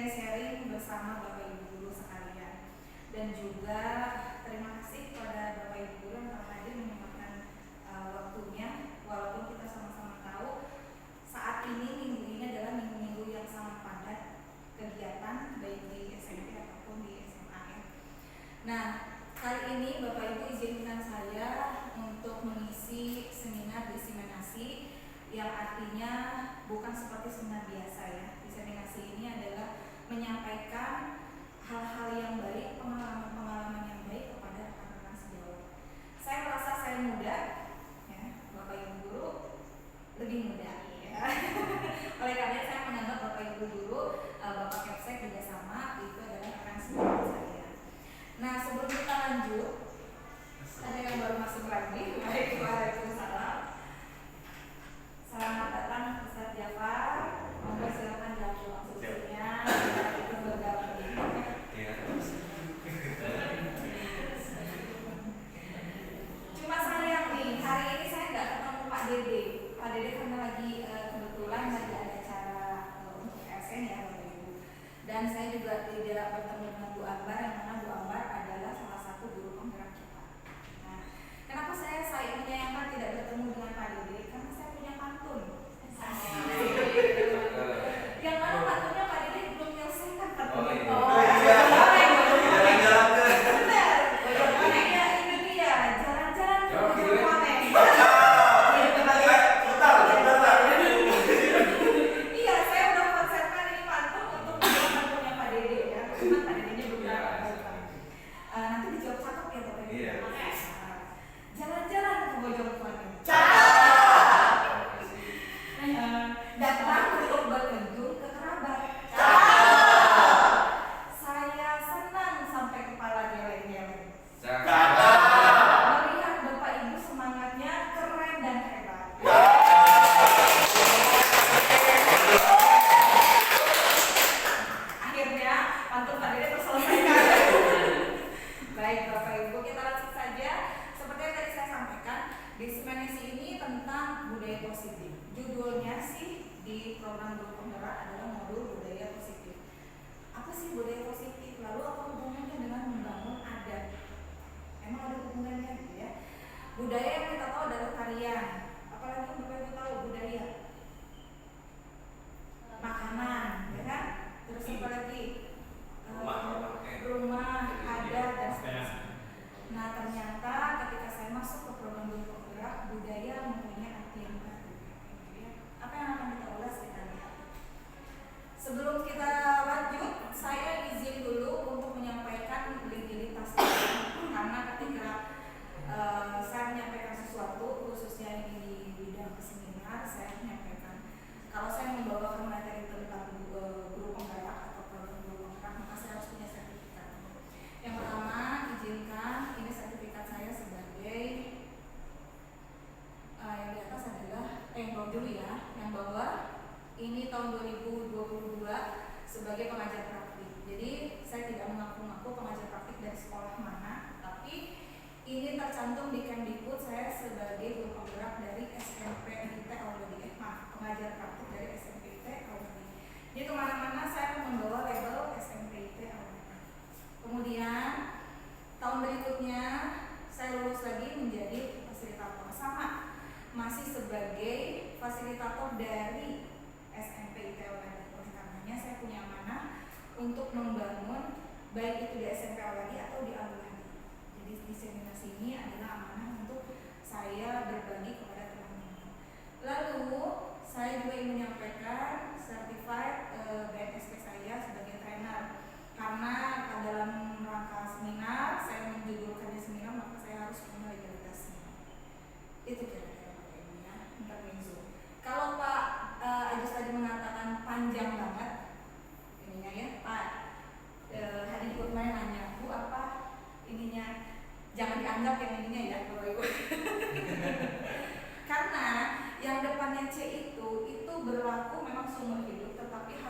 sharing-sharing bersama Bapak Ibu Guru sekalian. Dan juga terima kasih kepada Bapak Ibu Guru yang telah hadir menyempatkan waktunya, walaupun kita sama-sama tahu saat ini minggu ini adalah minggu-minggu yang sangat padat kegiatan baik di SMP ataupun di SMA ya. Nah, kali ini Bapak Ibu izinkan saya untuk mengisi seminar diseminasi yang artinya bukan seperti seminar biasa ya. Diseminasi ini adalah menyampaikan hal-hal yang baik, pengalaman-pengalaman yang baik kepada rekan-rekan sejawat. Saya merasa saya muda, ya, Bapak Ibu Guru lebih muda ya. Oleh karena saya menganggap Bapak Ibu Guru, Bapak Kepsek juga sama, itu adalah rekan sejawat saya. Nah, sebelum kita lanjut, ada yang baru masuk lagi. Baik, waalaikumsalam. Selamat datang Ustaz Jafar. Monggo silakan jawab langsungnya. Itu bergabung. Cuma sayang nih, hari ini saya nggak ketemu Pak Dede. Pak Dede karena lagi kebetulan lagi ada acara untuk SN ya Bapak Ibu. Dan saya juga tidak bertemu dengan Bu Ambar, yang mana Bu Ambar adalah salah satu guru penggerak kita. Nah, kenapa saya menyayangkan tidak bertemu dengan Pak Dede? Karena saya punya pantun. Yang mana pantunnya Pak Dede belum menyelesaikan pantunnya. Budaya yang kita tahu adalah tarian. Apalagi yang Bapak Ibu tahu budaya makanan, ya kan? Terus apa lagi? Rumah, adat dan seterusnya. Nah, ternyata ketika saya masuk ke program guru penggerak, budaya mempunyai arti yang baru. Apa yang akan kita ulas kita lihat. Sebelum kita lanjut, saya izin dulu untuk menyampaikan legalitas karena ketika saya menyampaikan sesuatu, khususnya ini di bidang seminar, saya menyampaikan kalau saya membawakan materi tentang guru penggerak atau program guru penggerak, maka saya harus punya sertifikat. Yang pertama, izinkan ini sertifikat saya sebagai yang di atas adalah yang bawah dulu ya, yang bawah ini tahun 2022 sebagai pengajar praktik. Jadi saya tidak mengaku-ngaku pengajar praktik dari sekolah mana, tapi ini tercantum di Kemdikbud saya sebagai guru penggerak dari SMP IT Auladi, pengajar praktik dari SMP IT Auladi. Jadi kemana-mana saya membawa label SMP IT Auladi. Kemudian tahun berikutnya saya lulus lagi menjadi fasilitator, sama masih sebagai fasilitator dari SMP IT Auladi. Oleh karenanya saya punya amanah untuk membangun baik itu di SMP Auladi atau di Auladi. Jadi diseminasi ini adalah amanah untuk saya berbagi kepada teman-teman. Lalu saya juga ingin menyampaikan certified BNSP saya sebagai trainer, karena dalam rangka seminar saya menjudulkannya seminar, maka saya harus punya legalitasnya. Itu kira-kira Pak Ibu ya, intermezzo. Kalau Pak Agus tadi mengatakan panjang banget ininya ya, Pak hari juga kemarin nanya, Bu apa ininya? Jangan dianggap yang ininya ya Bapak Ibu. Karena yang depannya C itu berlaku memang seumur hidup, tetapi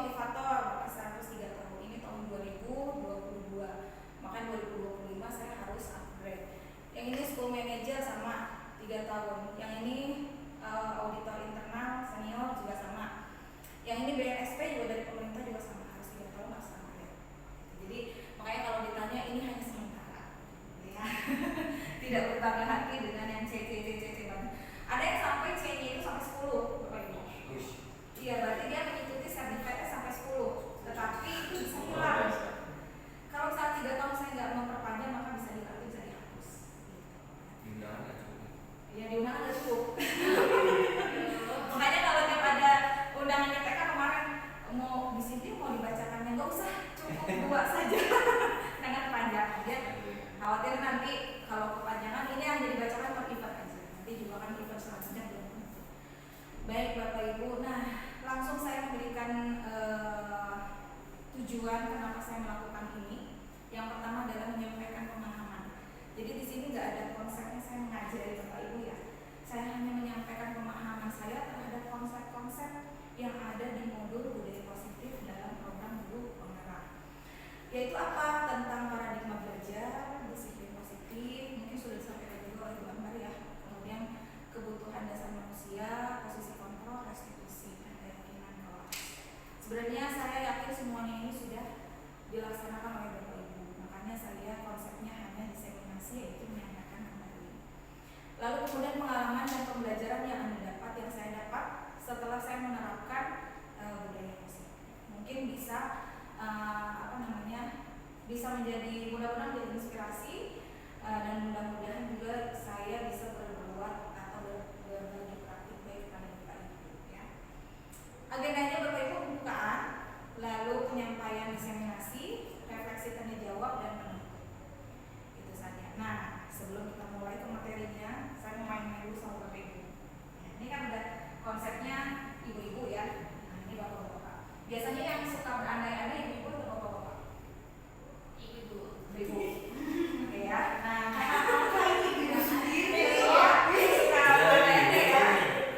motivator, maka saya harus 3 tahun. Ini tahun 2022. Maka 2025 saya harus upgrade. Yang ini school manager sama 3 tahun. Yang ini auditor internal senior juga sama. Yang ini BNSP juga dari pemerintah juga sama, harus 3 tahun harus upgrade. Jadi makanya kalau ditanya ini hanya sementara, ya. Tidak berbangga hati dengan yang C. Ada yang sampai C-nya itu sampai 10, Bapak Ibu. Iya, berarti dia mengikuti sertifikatnya sampai 10. Tetapi itu bisa hilang. Kalau misalnya 3 tahun saya nggak memperpanjang, maka bisa diganti, bisa dihapus. Ya di undangan nggak cukup. Makanya kalau tiap ada undangan YPK kemarin mau di sini mau dibacakannya nggak usah, cukup 2 saja. Jangan kepanjangan ya. Khawatir nanti kalau kepanjangan ini yang dibacakan per event aja. Nanti juga kan event selanjutnya belum tentu. Baik Bapak Ibu, nah langsung saya memberikan tujuan kenapa saya melakukan ini. Yang pertama adalah menyampaikan pemahaman. Jadi di sini nggak ada konsepnya saya mengajari Bapak Ibu ya. Saya hanya menyampaikan pemahaman saya terhadap konsep-konsep yang ada di modul budaya positif dalam program Guru Penggerak. Yaitu apa? Tentang paradigma belajar, disiplin positif, mungkin sudah disampaikan juga oleh Bu Ambar ya. Kemudian kebutuhan dasar manusia, posisi kontrol, restitusi, dan keyakinan kelas. Sebenarnya saya yakin semuanya ini sudah dilaksanakan oleh Bapak Ibu. Makanya saya konsepnya hanya diseminasi, yaitu menyampaikan kembali. Lalu kemudian pengalaman dan pembelajaran yang saya dapat setelah saya menerapkan budaya positif. Mungkin bisa bisa menjadi mudah-mudahan menjadi inspirasi dan mudah-mudahan juga saya bisa berbuat atau berbagi praktik baik kepada Bapak Ibu ya. Agendanya Bapak Ibu pembukaan, lalu penyampaian diseminasi, refleksi tanya jawab dan penutup. Itu saja. Nah, sebelum kita mulai ke materinya, saya mau main-main dulu sama Bapak Ibu. Ya, ini kan udah konsepnya ibu-ibu ya. Nah, ini bapak-bapak. Biasanya yang suka berandai-andai ibu-ibu atau bapak-bapak? Ibu-ibu. Oke ya. Nah, apa ini ibu sendiri ya? Suka berandai-andai ya.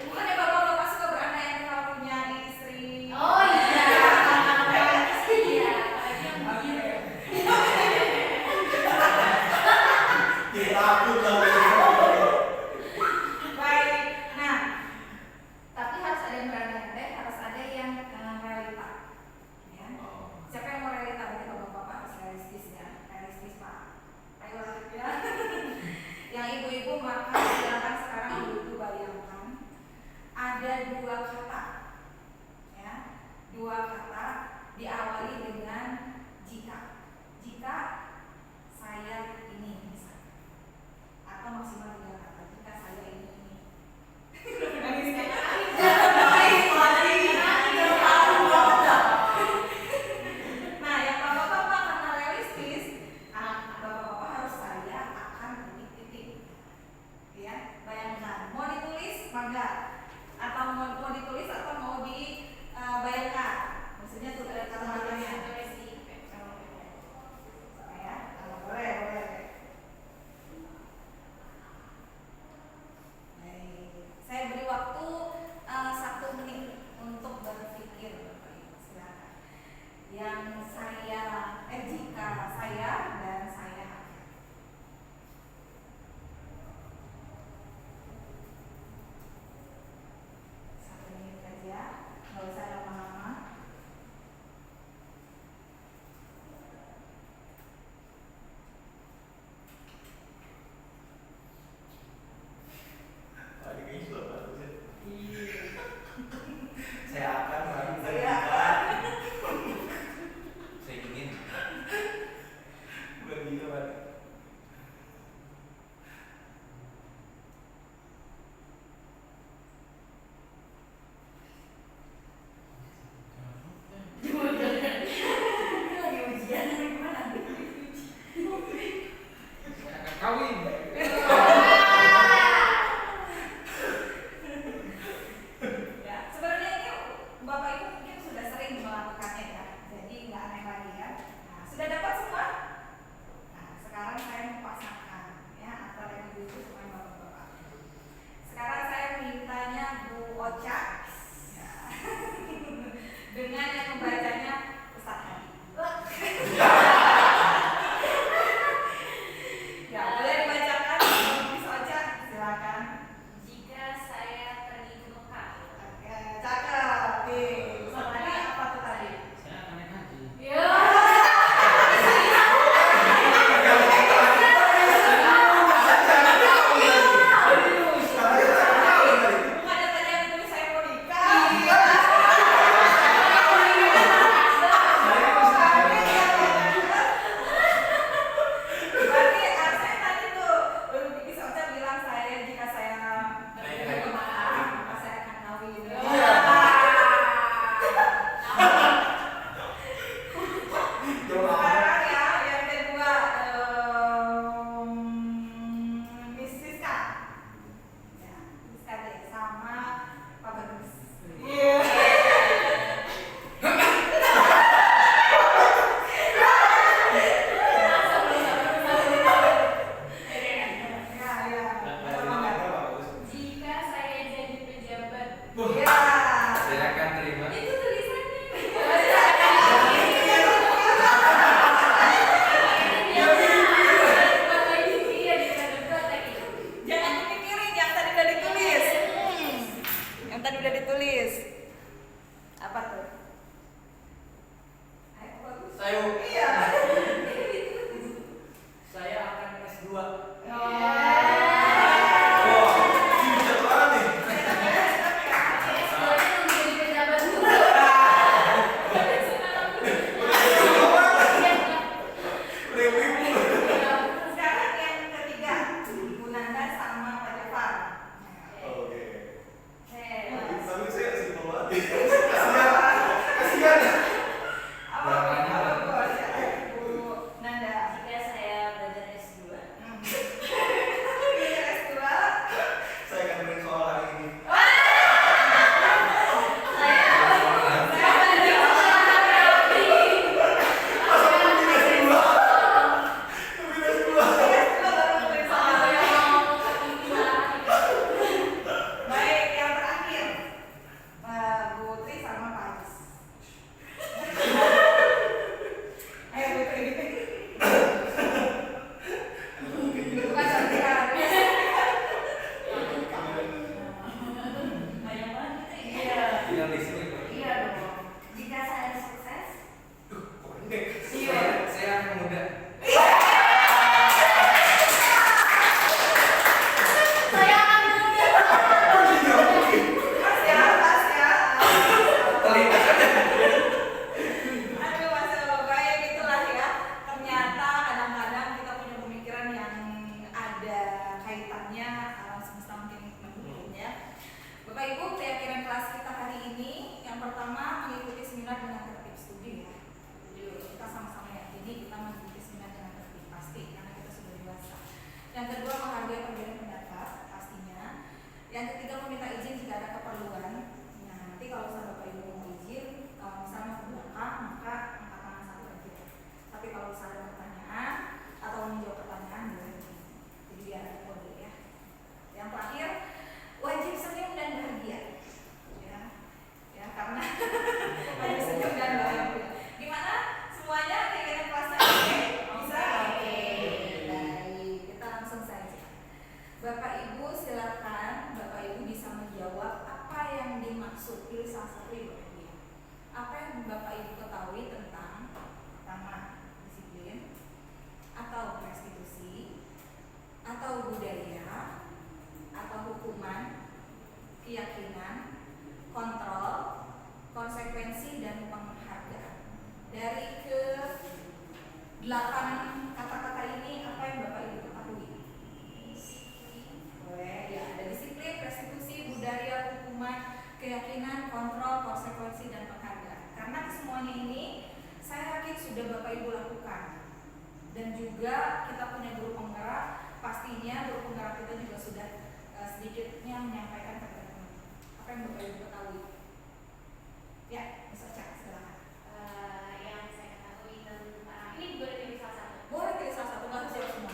Bukannya bapak-bapak suka berandai-andai kalau punya istri? Oh iya. Iya. Takut lah. Baik. Nah, tapi harus ada yang berandai-andai, harus ada yang realita. Ya. Siapa yang mau realita? Berarti bapak-bapak harus realistis ya. Realistis Pak. Ayo ya. Yang ibu-ibu maka silakan sekarang ibu-ibu bayangkan ada 2 kata. Ya. 2 kata diawali dengan jika. Jika saya ini misalnya. Atau maksimal 3 kata. Jika saya ini. Nah, yang bapak-bapak karena realistis, bapak-bapak harus saya akan titik-titik. Ya, bayangkan. Mau ditulis mangga, atau mau ditulis atau mau dibayangkan. Maksudnya tuh ada kata-katanya. Ya, boleh. Saya beri waktu 1 menit untuk berpikir, Bapak Ibu. Silakan. Jika saya dan saya. 1 menit saja, nggak usah lama-lama. Bapak Ibu, keyakinan kelas kita hari ini yang pertama mengikuti seminar dengan tertib, setuju ya? Kita sama-sama yakini kita mengikuti seminar dengan tertib pasti karena kita sudah dewasa. Yang kedua menghargai perbedaan pendapat pastinya. Yang ketiga meminta izin jika ada keperluan. Nah, nanti kalau Bapak Ibu mau izin, misalnya ke belakang maka angkat tangan satu aja. Tapi kalau misalnya ada pertanyaan atau menjawab pertanyaan boleh. Jadi biar ada kode ya. Yang terakhir wajib senyum dan bahagia. Ya karena wajib senyum dan bahagia. Gimana? Semuanya kegiatan kelasnya oke? Bisa? Oke. Baik, kita langsung saja. Bapak Ibu silakan, Bapak Ibu bisa menjawab apa yang dimaksud. Pilih salah satu ya Bapak Ibu. Apa yang Bapak Ibu ketahui tentang pertama disiplin atau restitusi atau budaya atau hukuman, keyakinan, kontrol, konsekuensi dan penghargaan. Dari ke 8 kata-kata ini apa yang Bapak Ibu ketahui? Boleh ya, ada disiplin, restitusi, budaya, hukuman, keyakinan, kontrol, konsekuensi dan penghargaan. Karena semuanya ini saya yakin sudah Bapak Ibu lakukan. Dan juga kita punya guru penggerak, pastinya guru penggerak kita juga sudah sedikitnya menyampaikan kepada teman. Apa yang Bapak Ibu ketahui? Ya, bisa cek silakan. Yang saya ketahui tentang ini boleh pilih salah satu. Boleh pilih salah satu, nggak harus jawab semua.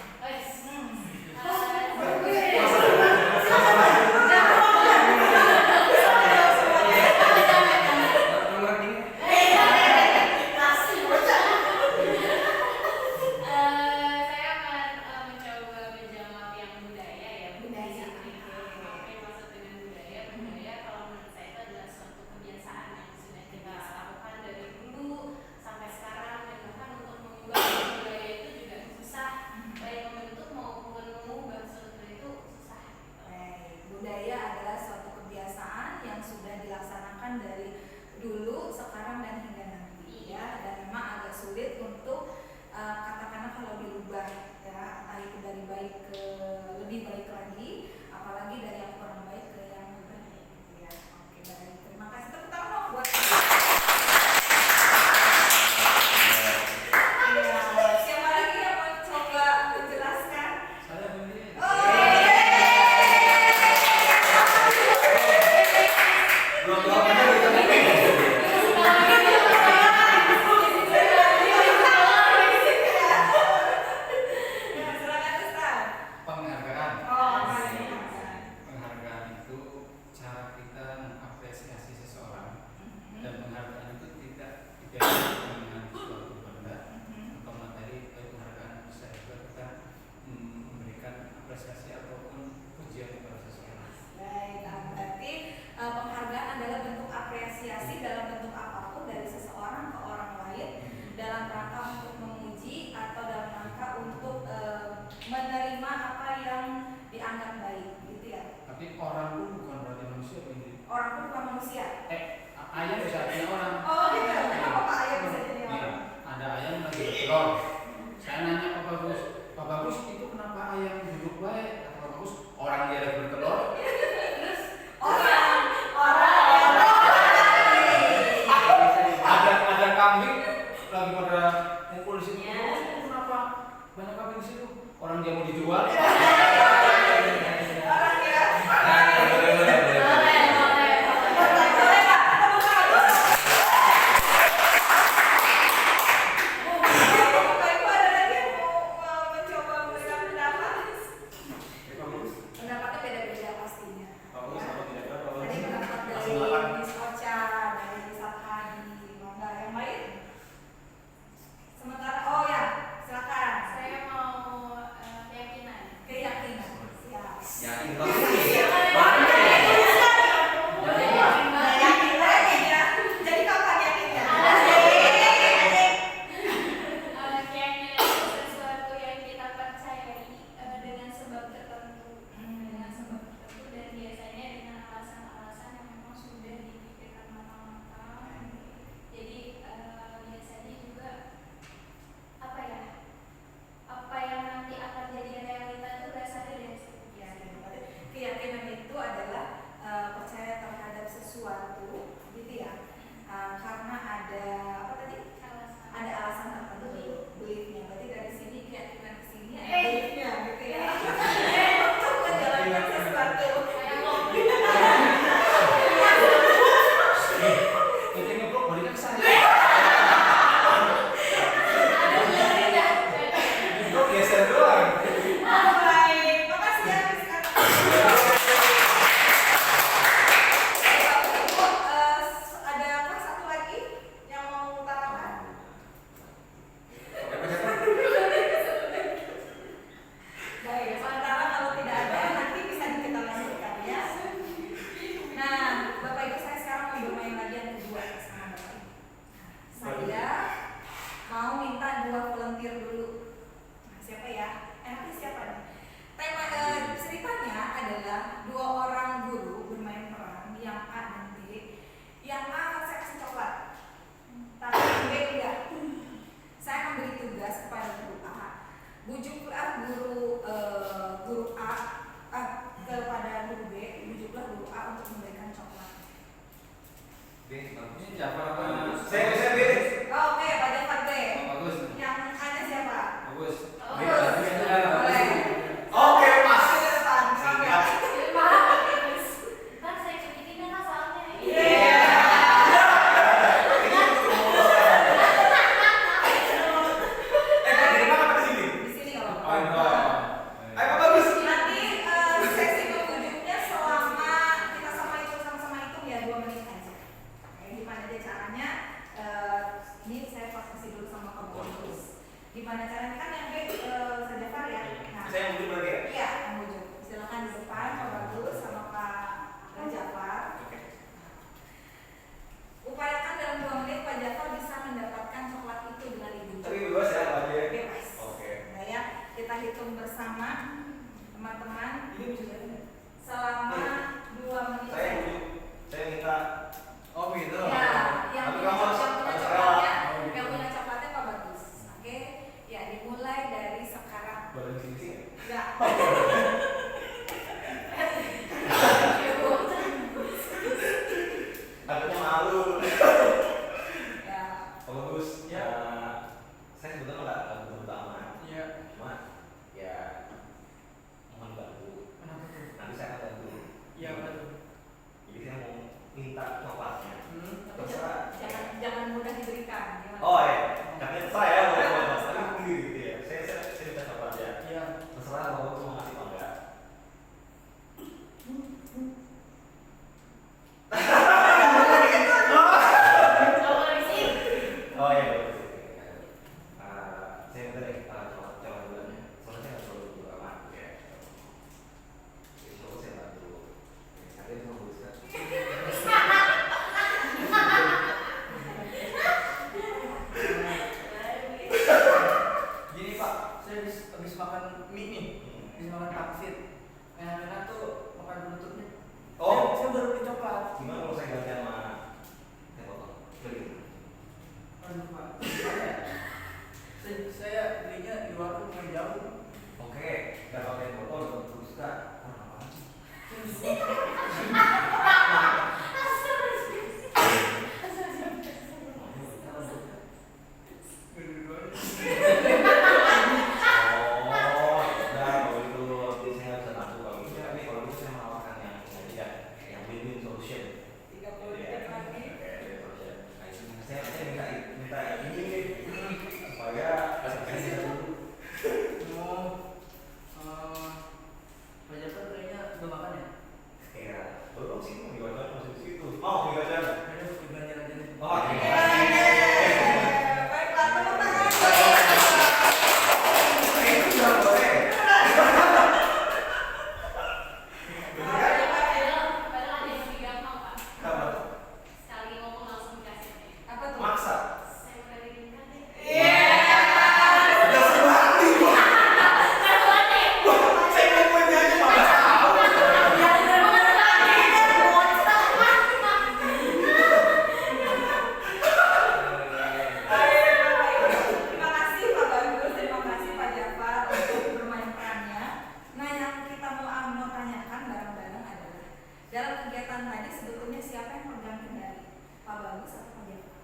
Saya akan mencoba menjawab yang budaya ya. Budaya. Apa yang maksud dengan budaya? Budaya kalau menurut saya itu adalah suatu kebiasaan yang sudah kita lakukan dari dulu sampai sekarang, dan bahkan untuk mengubah budaya itu juga susah, baik membentuk maupun mengubah suatu itu susah. Baik, budaya adalah suatu kebiasaan yang sudah dilaksanakan dari dulu, sekarang dan hingga nanti ya, dan memang agak sulit untuk katakanlah kalau dirubah ya, entah itu dari baik ke lebih baik lagi, apalagi dari yang kurang baik ke yang lebih baik gitu ya. Oke, baik, terima kasih. Tepuk tangan dong buat ya, siapa lagi yang mau coba menjelaskan? Saya ini. Belum ada Silakan Ustaz. penghargaan. Penghargaan itu cara kita mengapresiasi seseorang, dan penghargaan itu tidak identik dengan suatu benda atau materi. Penghargaan bisa juga kita memberikan apresiasi ataupun pujian kepada seseorang. Baik, berarti penghargaan adalah bentuk apresiasi dalam bentuk apapun dari seseorang ke orang lain dalam rangka untuk memuji atau dalam rangka untuk menerima apa yang dianggap baik, gitu ya. Tapi orang pun bukan berarti manusia ini. Orang pun bukan manusia. Ayam bisa jadi orang. Oh gitu. Kenapa Pak Ayah bisa jadi Iya, orang? ada ayam lagi bertelur. Saya nanya Pak Bagus itu kenapa ayam duduk baik? Kata Pak Bagus, orang dia lagi bertelur. Ada kambing lagi pada ngumpul di situ. Bagus, kenapa banyak kambing di situ? Orang dia mau dijual. Bapak Ini Jafar apa? Saya beda. Oh, oke, Pak Jafar B. Oh, bagus. Yang ada siapa? Bagus. Oh, Ini bagus. bagus. Ya, Boleh. Oke, Mas. Ke depan, siap. Kan saya cutikin kan soalnya. Iya. Dari mana ke sini? Di sini kalau. Oh, enggak. Ayo bagus. Nanti sesi pengunjungnya selama kita sama-sama hitung ya 2 menit aja. Oke, gimana aja caranya? Ini saya kasih dulu sama Kak Bagus. Gimana caranya kan yang Kak Jafar ya? Nah, Saya mundur lagi ya. iya, yang wujud. Silakan di depan Kak Bagus sama Pak Jafar. Oke. Upayakan dalam 2 menit Pak Jafar bisa mendapatkan coklat itu dengan ibu. Tapi bebas ya Pak aja. Bebas. Oke. Nah ya, kita hitung bersama teman-teman Ini bisa saya nggak? selama 2 menit. Saya mundur. Saya minta. Oh, gitu. Ya, yang Tapi punya, kamu harus- yang punya harus coklatnya, rela. Oh, gitu. yang punya coklatnya Pak Bagus. Oke, ya dimulai dari sekarang. Boleh di sini. Enggak. Aku malu. Ya, Pak Bagus. Ya. Saya sebetulnya nggak butuh utama. Iya. Cuma ya mohon bantu. Kenapa tuh? Nanti saya akan bantu. Iya, betul. Jadi saya mau minta coklatnya. tapi Terserah. jangan mudah diberikan. Gimana? Oh ya, katanya terserah ya boleh boleh. Tapi sendiri gitu ya. Saya minta coklat ya. Iya. Terserah kalau kamu mau ngasih apa enggak. Nggak boleh di sini. Oh iya bagus. Saya minta deh coklat bulannya. Soalnya saya nggak selalu butuh aman ya. Jadi kalau saya bantu. Nanti itu bagus kan. Gini Pak, saya habis makan mie nih, habis makan pangsit. Enak-enak tuh makan penutupnya. Oh. Saya baru beli coklat. Gimana kalau saya ganti sama teh botol? Beli. Aduh Pak, gimana ya? Saya belinya di warung yang jauh. Oke, nggak pakai botol terus kan? Apa? Oh, udah kalau itu jadi saya nggak bisa bantu kalau gitu. Tapi kalau itu saya menawarkan yang win-win solution. 30 detik lagi. Oke, win solution. Nah, itu saya minta ini supaya kasih dulu. Mau Pak Jafar kayaknya udah makan ya? Iya, belum sih, mau dibaca masih di situ. Mau dibaca? Kayaknya mau belanja aja nih. Oh, oke. Baiklah, tepuk tangan. Itu nggak boleh. Padahal ada yang lebih gampang, Pak. Apa? Sekali ngomong langsung dikasih. Apa tuh? Maksa. Saya udah diinginkan deh. Udah sebalik. Saya ngomongnya aja malah tahu. Terima kasih Pak Bagus, terima kasih Pak Jafar untuk bermain perannya. Nah, yang kita mau tanyakan bareng-bareng adalah dalam kegiatan tadi sebetulnya siapa yang pegang kendali? Pak Bagus atau Pak Jafar?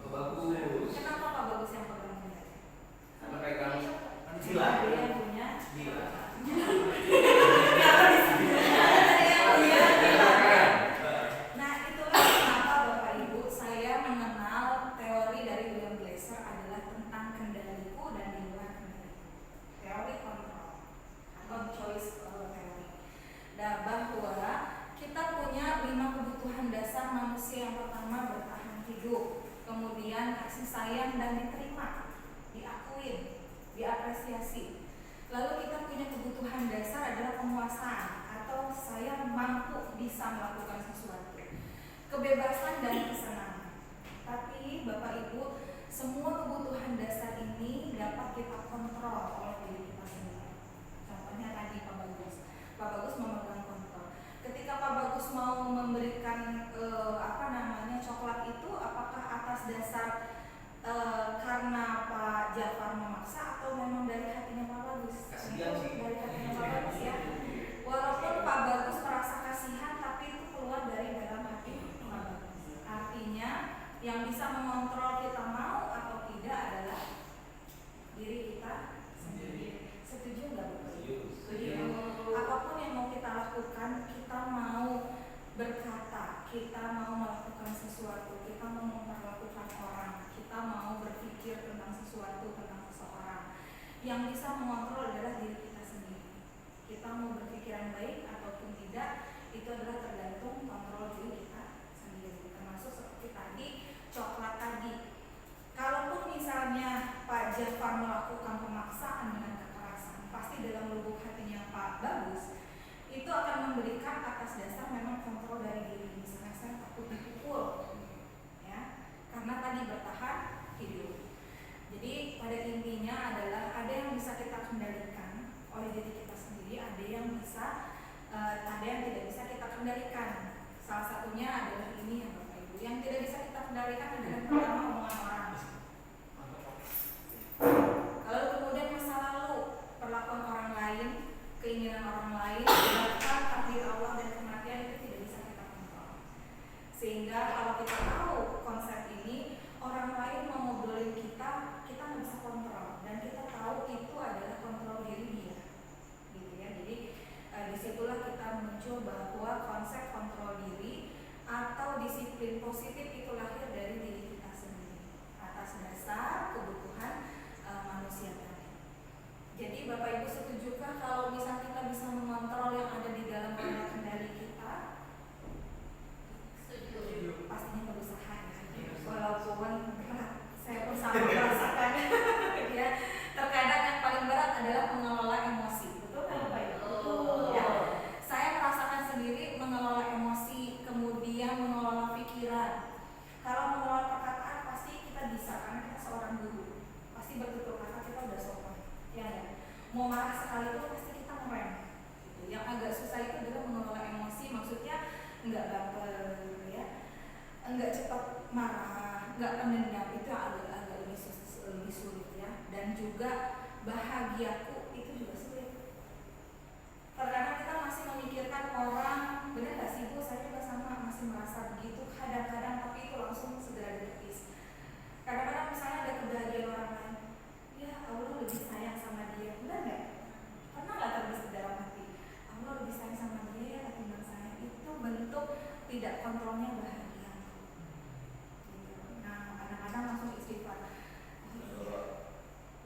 Bagus. Kenapa Pak Bagus yang pegang kendali? Karena pegang Gila. Dia yang punya. Gila. Nah, itulah kenapa Bapak Ibu saya mengenal teori dari William Glasser adalah tentang kendaliku dan di luar kendaliku. Teori kontrol atau choice teori. Dan bahwa kita punya 5 kebutuhan dasar manusia. Yang pertama bertahan hidup, kemudian kasih sayang dan diterima, diakuin, diapresiasi. Lalu kita punya kebutuhan dasar adalah penguasaan atau saya mampu bisa melakukan sesuatu, kebebasan dan kesenangan. Tapi Bapak Ibu, semua kebutuhan dasar ini dapat kita kontrol oleh diri kita sendiri. Contohnya tadi Pak Bagus memegang kontrol. Ketika Pak Bagus mau memberikan coklat itu, apakah atas dasar karena Pak Jafar memaksa atau memang dari hatinya Pak Bagus? Kasihan sih. Dari hatinya Pak Bagus ya. Walaupun Pak Bagus merasa kasihan, tapi itu keluar dari dalam hati Pak Bagus. lakukan, kita mau berkata, kita mau melakukan sesuatu, kita mau memperlakukan orang, kita mau berpikir tentang sesuatu, tentang seseorang. Yang bisa mengontrol adalah diri kita sendiri. Kita mau berpikiran baik ataupun tidak, itu adalah tergantung kontrol diri kita sendiri. Termasuk seperti tadi, coklat tadi. Kalaupun misalnya Pak Jafar melakukan pemaksaan dengan kekerasan, pasti dalam lubuk hatinya Pak Bagus itu akan memberikan atas dasar memang kontrol dari diri. Misalnya saya takut dipukul, ya, karena tadi bertahan hidup. Jadi pada intinya adalah ada yang bisa kita kendalikan oleh diri kita sendiri, ada yang tidak bisa kita kendalikan. Salah satunya adalah ini ya Bapak Ibu. Yang tidak bisa kita kendalikan adalah pertama omongan orang. Lalu kemudian masa lalu, perlakuan orang lain, keinginan orang lain, bahkan takdir Allah dan kematian itu tidak bisa kita kontrol. Sehingga kalau kita tahu konsep ini, orang lain mau ngobrolin kita nggak bisa kontrol, dan kita tahu itu adalah kontrol diri dia, gitu ya. Jadi disitulah kita muncul bahwa konsep kontrol diri atau disiplin positif itu lahir dari diri kita sendiri atas dasar kebutuhan manusia tadi. Jadi Bapak Ibu setujukah kalau misal kita bisa mengontrol yang ada di dalam ranah kendali kita? Setuju. Pastinya berusaha ya. Walaupun berat, saya pun sama merasakan. Ya, terkadang yang paling berat adalah mengelola emosi. Betul kan Bapak Ibu? Betul. Ya. Saya merasakan sendiri mengelola emosi, kemudian mengelola pikiran. Kalau mengelola perkataan pasti kita bisa, karena kita seorang guru. Pasti bertutur kata kita udah sopan. Ya, mau marah sekali itu pasti kita ngerem. Gitu. Yang agak susah itu adalah mengelola emosi, maksudnya enggak baper, ya, enggak cepat marah, enggak pendendam, itu agak lebih sulit ya. Dan juga bahagiaku itu juga sulit. Terkadang kita masih memikirkan orang, benar nggak sih Bu? Saya juga sama masih merasa begitu. Kadang-kadang tapi itu langsung segera dikikis. Kadang-kadang misalnya ada kebahagiaan orang lain, ya Allah lebih sayang sama dia, benar nggak? Pernah nggak terbesit dalam hati? Allah lebih sayang sama dia ya ketimbang saya. Itu bentuk tidak kontrolnya bahagia. Nah, kadang-kadang langsung istighfar.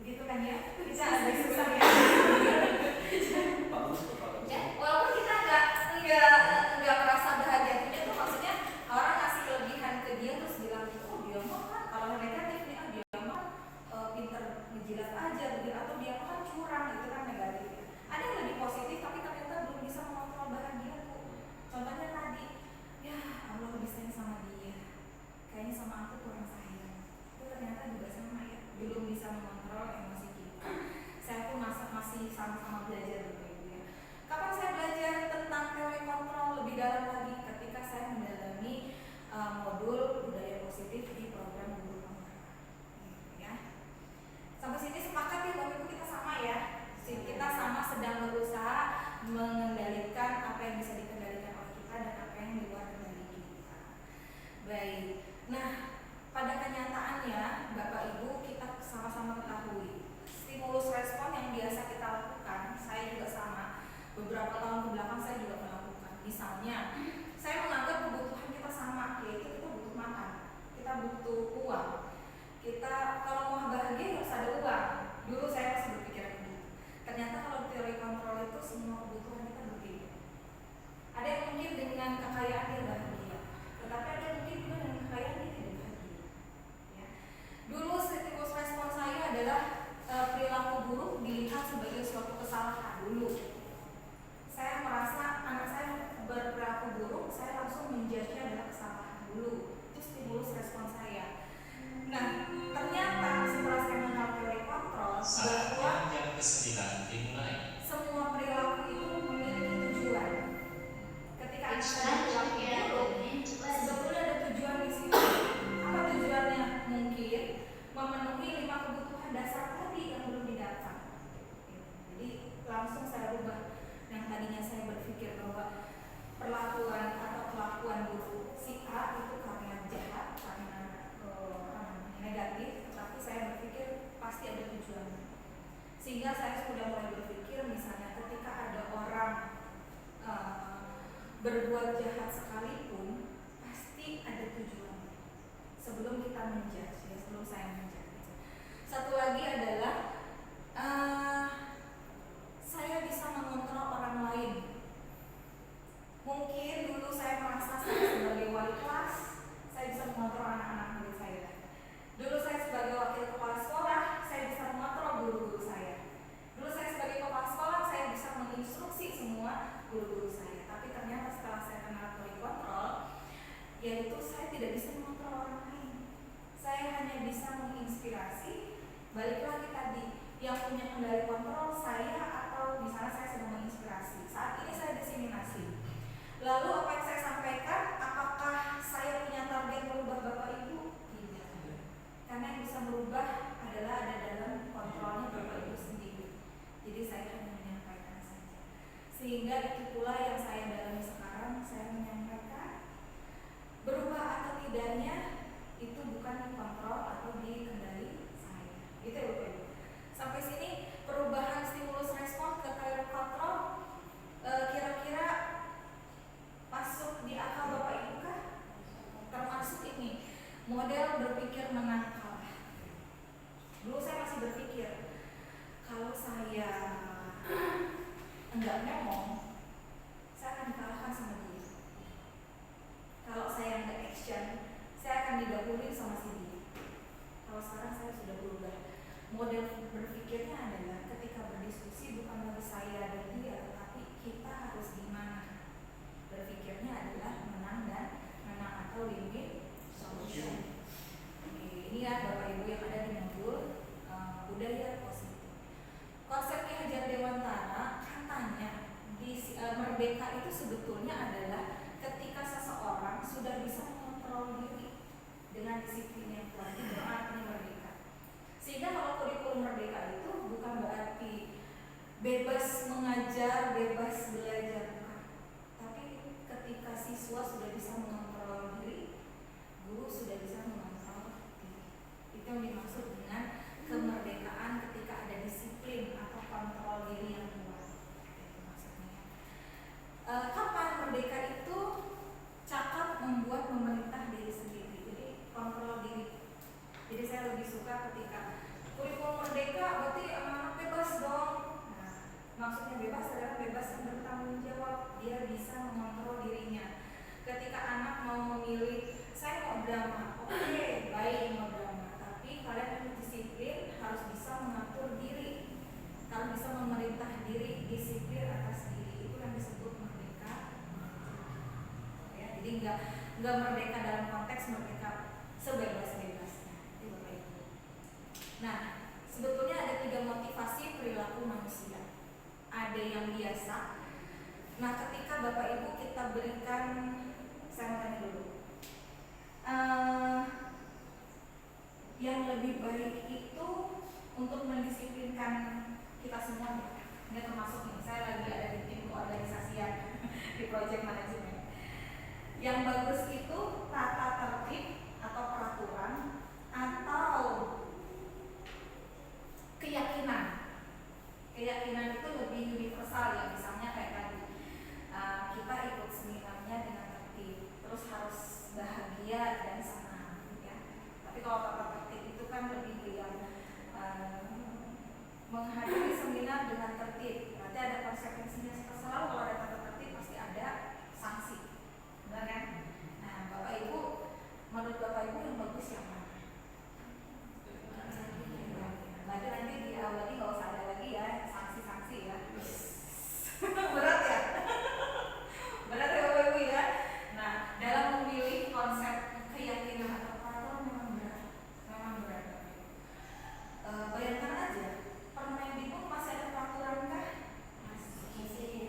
Begitu kan ya? Kita agak susah ya. Ya, walaupun kita nggak merasa bahagia, itu maksudnya orang ngasih kelebihan ke dia terus bilang, oh dia mah kan kalau negatif nih, dia mah pinter ngejilat aja, atau dia mah kan curang, itu kan negatif. Ada yang lebih positif tapi ternyata belum bisa mengontrol bahagiaku. Contohnya tadi, ya Allah lebih sayang sama dia, kayaknya sama aku kurang sayang. Itu ternyata juga sama ya, belum bisa mengontrol emosi kita. Saya pun masih sama-sama belajar begitu ya. Kapan saya belajar tentang teori kontrol lebih dalam lagi? Ketika saya mendalami modul budaya positif di program guru penggerak. Ya. Sampai sini sepakat ya Bapak Ibu, kita sama ya. Kita sama sedang berusaha mengendalikan apa yang bisa dikendalikan oleh kita dan apa yang di luar kendali kita. Baik. Nah, pada kenyataannya Bapak Ibu kita sama-sama ketahui stimulus respon yang biasa kita lakukan, saya juga sama. Beberapa tahun kebelakang saya juga melakukan. Misalnya, saya menganggap kebutuhan kita sama, yaitu kita butuh makan, kita butuh uang. Kita kalau mau bahagia harus ada uang. Dulu saya masih berpikir begitu. Ternyata kalau teori kontrol itu semua kebutuhan kita berbeda. Ada yang mungkin dengan kekayaan dia bahagia, tetapi ada yang mungkin juga dengan kekayaan dia tidak bahagia. Ya. Dulu stimulus respon saya adalah perilaku buruk dilihat sebagai suatu kesalahan dulu. Saya merasa anak saya berperilaku buruk, saya langsung menjudge-nya adalah kesalahan dulu. Itu stimulus respon saya. Nah, ternyata setelah saya mengenal teori kontrol bahwa jam ke-9 dimulai. semua perilaku itu memiliki berbuat jahat sekalipun pasti ada tujuan. Sebelum kita menjudge, ya, sebelum saya menjudge. Satu lagi adalah saya bisa mengontrol orang lain. Mungkin dulu saya merasa saya sebagai wali kelas, saya bisa mengontrol anak-anak murid saya. Dulu saya sebagai wakil kepala sekolah, saya bisa mengontrol guru-guru saya. Dulu saya sebagai kepala sekolah, saya bisa menginstruksi semua guru-guru saya. Tapi ternyata setelah saya kenal teori kontrol, yaitu saya tidak bisa mengontrol orang lain. Saya hanya bisa menginspirasi. Balik lagi tadi, yang punya kendali kontrol saya atau misalnya saya sedang menginspirasi. Saat ini saya diseminasi. Lalu apa yang saya sampaikan, apakah saya punya target merubah Bapak Ibu? Tidak. Karena yang bisa merubah adalah ada dalam kontrolnya Bapak Ibu sendiri. Jadi saya hanya menyampaikan saja. Sehingga itu pula yang saya dalami sekarang, saya menyampaikan berubah atau tidaknya itu bukan dikontrol atau dikendali saya. Itu ya Bapak Ibu. Sampai sini perubahan stimulus respon ke teori kontrol kira-kira masuk di akal Bapak Ibu kah? Termasuk ini model berpikir menang kalah. Dulu saya masih berpikir kalau saya enggak ngomong, saya akan dikalahkan sama dia. Kalau saya enggak action, saya akan didahului sama si dia. Kalau sekarang saya sudah berubah. Model berpikirnya adalah ketika berdiskusi bukan lagi saya dan dia, tetapi kita harus gimana. Berpikirnya adalah menang dan menang atau win-win solution. Oke, ini ya Bapak Ibu yang ada di modul budaya positif. Konsep Ki Hajar Dewantara katanya di merdeka itu sebetulnya adalah ketika seseorang sudah bisa mengontrol diri dengan disiplin yang kuat, itu artinya merdeka. Sehingga kalau kurikulum merdeka itu bukan berarti bebas mengajar, bebas belajar, bukan. Tapi ketika siswa sudah bisa mengontrol diri, guru sudah bisa mengontrol diri. Itu yang dimaksud dengan kemerdekaan ketika ada disiplin atau kontrol diri yang kuat. Itu maksudnya. Kapan merdeka itu cakap membuat memerintah diri sendiri, jadi kontrol diri. Jadi saya lebih suka ketika kurikulum merdeka berarti anak-anak bebas dong. Nah, maksudnya bebas adalah bebas yang bertanggung jawab. Dia bisa mengontrol dirinya. Ketika anak mau memilih, saya mau drama, oke, baik mau drama. Tapi kalian harus disiplin, harus bisa mengatur diri, harus bisa memerintah diri, disiplin atas diri. Itu yang disebut merdeka. Ya, jadi nggak merdeka dalam konteks merdeka sebebas-bebasnya. Nah, sebetulnya ada 3 motivasi perilaku manusia. Ada yang biasa. Nah, ketika Bapak Ibu kita berikan, saya mau tanya dulu, yang lebih baik itu untuk mendisiplinkan kita semua. Ini termasuk nih, saya lagi ada di tim keorganisasian di project management. Yang bagus itu tata tertib atau peraturan atau keyakinan. Keyakinan itu lebih universal ya, misalnya kayak tadi kita ikut seminarnya dengan tertib, terus harus bahagia dan senang ya. Tapi kalau tata tertib itu kan lebih yang menghadiri seminar dengan tertib, berarti ada konsekuensinya. Selalu kalau ada tata tertib pasti ada sanksi, benar kan? Nah, Bapak Ibu, menurut Bapak Ibu yang bagus yang mana? Berarti nanti diawali nggak usah ada lagi ya sanksi-sanksi ya. Berat ya? Berat ya Bapak Ibu ya? Nah, dalam memilih konsep keyakinan atau peraturan memang berat. Memang berat. Bayangkan aja, Permendikbud masih ada peraturan kah? Masih.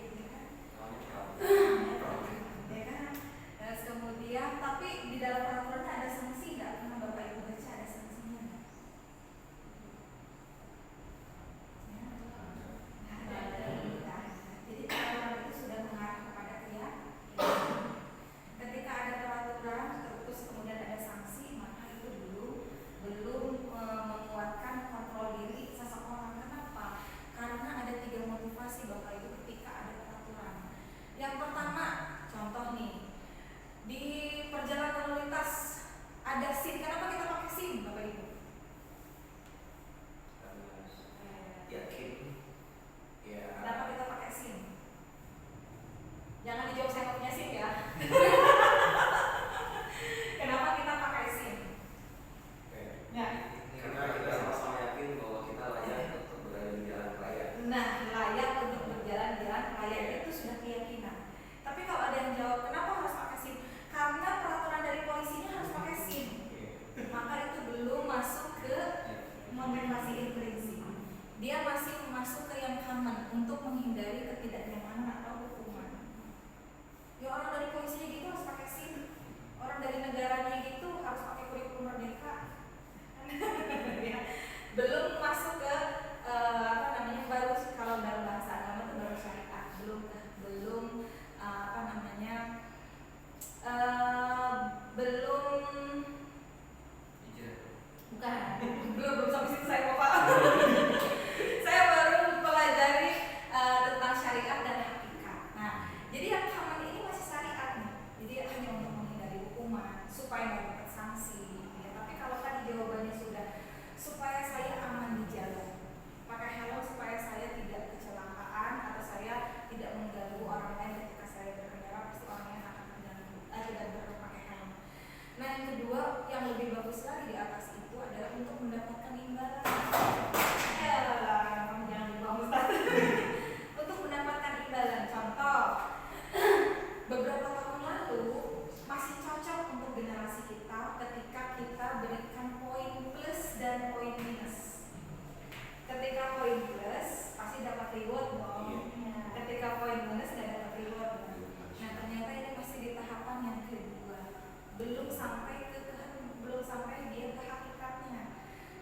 sampai dia ke hakikatnya.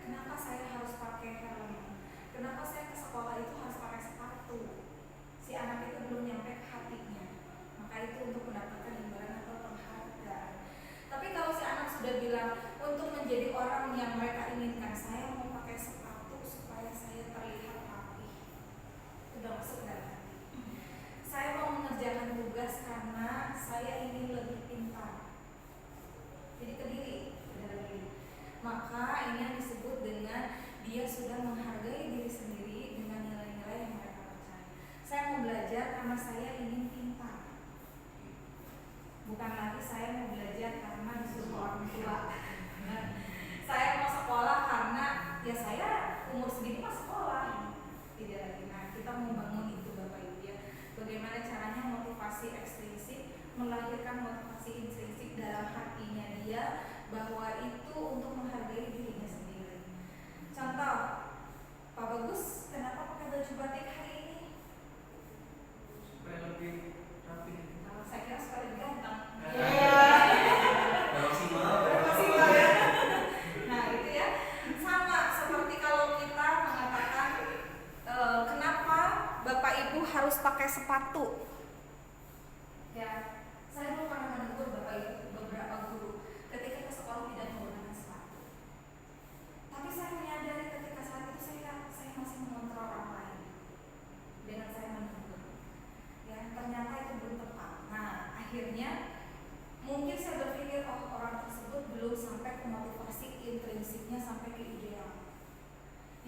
Kenapa saya harus pakai helm? Kenapa saya ke sekolah itu harus pakai sepatu? Si anak itu belum nyampe ke hatinya. Maka itu untuk mendapatkan imbalan atau penghargaan. Tapi kalau si anak sudah bilang untuk menjadi orang yang mereka inginkan, saya mau pakai sepatu supaya saya terlihat rapi, udah masuk dalam hati. Saya mau mengerjakan tugas karena saya ingin lebih pintar. Jadi ke diri. Maka ini yang disebut dengan dia sudah menghargai diri sendiri dengan nilai-nilai yang mereka percaya. Saya mau belajar karena saya ingin pintar. Bukan lagi saya mau belajar karena disuruh orang tua. Saya mau sekolah karena ya saya umur segini pas sekolah. Tidak lagi. Nah, kita mau bangun itu Bapak Ibu ya. Bagaimana caranya motivasi ekstrinsik melahirkan motivasi intrinsik dalam hatinya dia, bahwa itu untuk menghargai dirinya sendiri. Contoh, Pak Bagus kenapa pakai baju batik hari ini? Supaya lebih rapi. Saya kira supaya lebih ganteng. Maksimal ya. Nah itu ya, sama seperti kalau kita mengatakan kenapa Bapak Ibu harus pakai sepatu? Ya, saya dulu pernah menegur Bapak Ibu beberapa guru ketika ke sekolah tidak menggunakan sepatu. Tapi saya menyadari ketika saat itu saya masih mengontrol orang lain dengan saya menegur. Ya, ternyata itu belum tepat. Nah, akhirnya mungkin saya berpikir orang tersebut belum sampai ke motivasi intrinsiknya sampai ke ideal.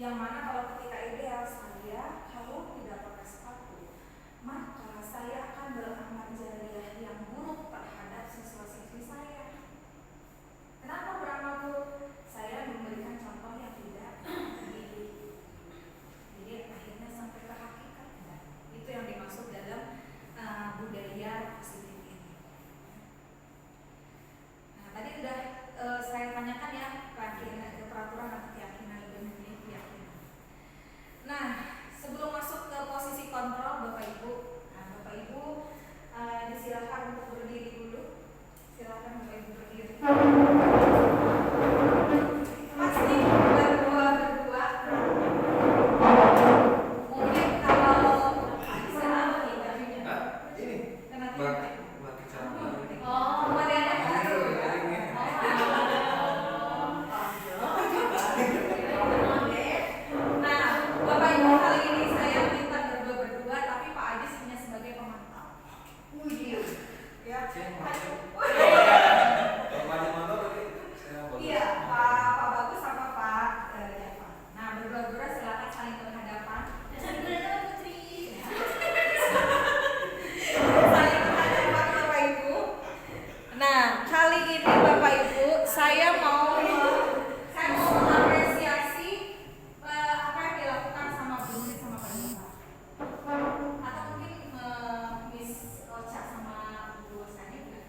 Yang mana kalau ketika ideal saya kalau tidak pakai sepatu, maka saya akan beramal jariah yang buruk terhadap siswa-siswi saya. Kenapa beramal buruk? Saya memberikan contoh yang tidak didik. Jadi akhirnya sampai ke hakikat. Itu yang dimaksud dalam budaya positif ini. Nah, tadi sudah saya tanyakan ya peraturan atau keyakinan, lebih memilih keyakinan. Nah, sebelum masuk ke posisi kontrol Bapak Ibu, disilakan untuk berdiri dulu. Silakan Bapak Ibu berdiri. Pasti berdua. Mungkin kalau bisa apa nih bajunya? Ini Kenapa? batik cara Oh, modelnya baru ya. Nah, Bapak Ibu kali ini saya minta berdua, tapi Pak Ajis hanya sebagai pemantau. Ya. Iya, Pak Bagus sama Pak Java. Nah, berdua silakan saling berhadapan. Saling berhadapan Bapak Ibu. Nah, kali ini Bapak Ibu, saya mau mengapresiasi apa yang dilakukan sama Bu Nuri sama Pak Java. Atau mungkin Miss Ocha sama Bu Sani juga.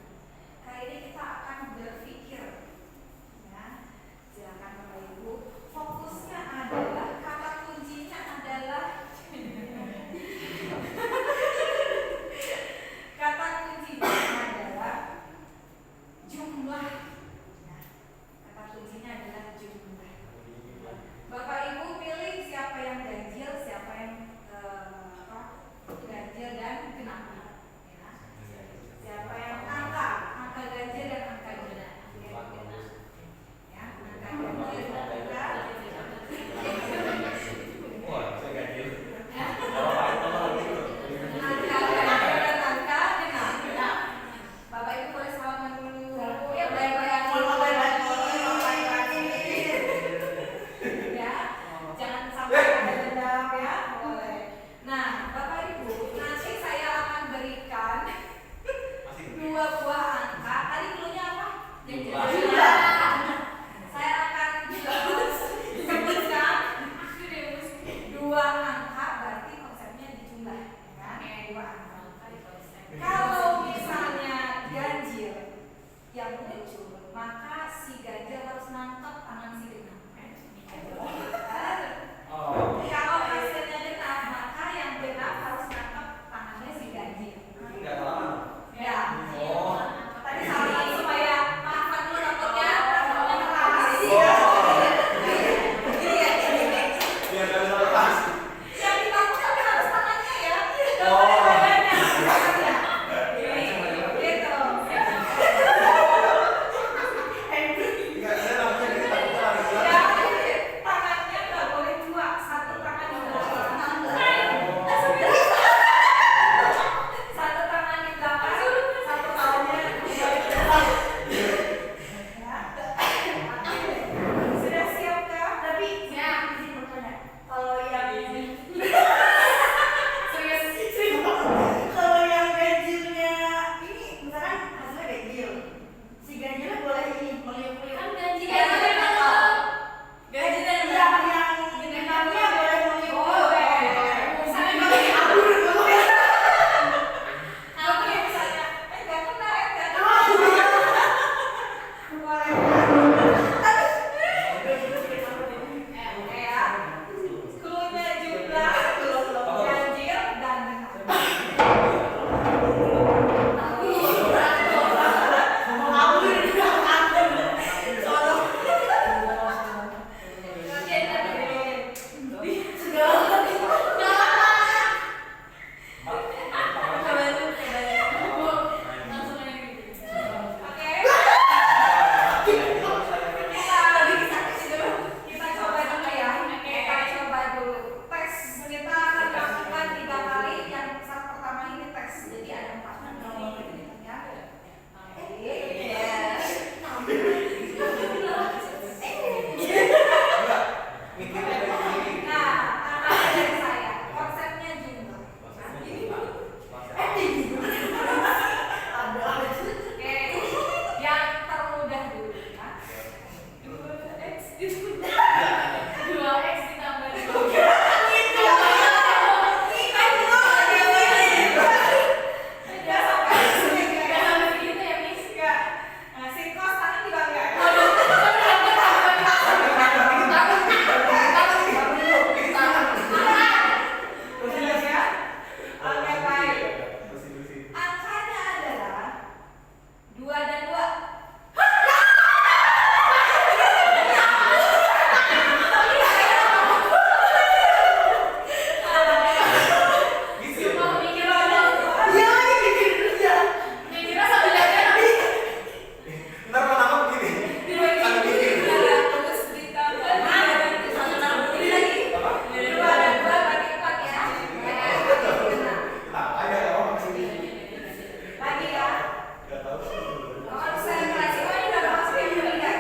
Gak tahu sih. Konsentrasi, oh ini udah masuk yang ketiga.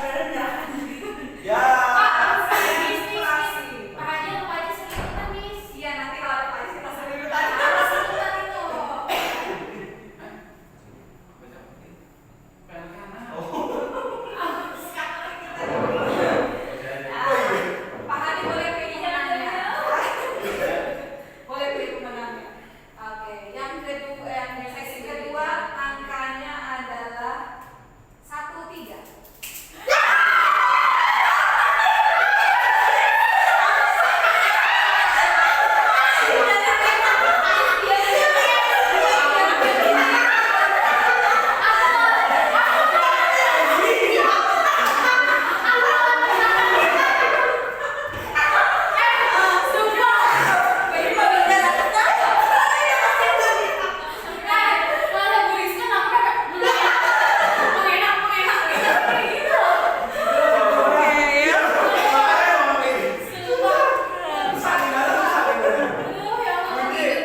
Benar. Ya. Konsentrasi. Pak Hadi apa aja seliputan, Miss? Iya, nanti kalau ada Pak kita seliputan. Seliputan itu. Sekarang kita Pak Hadi boleh pilih pemenangnya. Boleh pilih pemenangnya. Oke, yang kedua, yang sesi kedua angkanya adalah 13.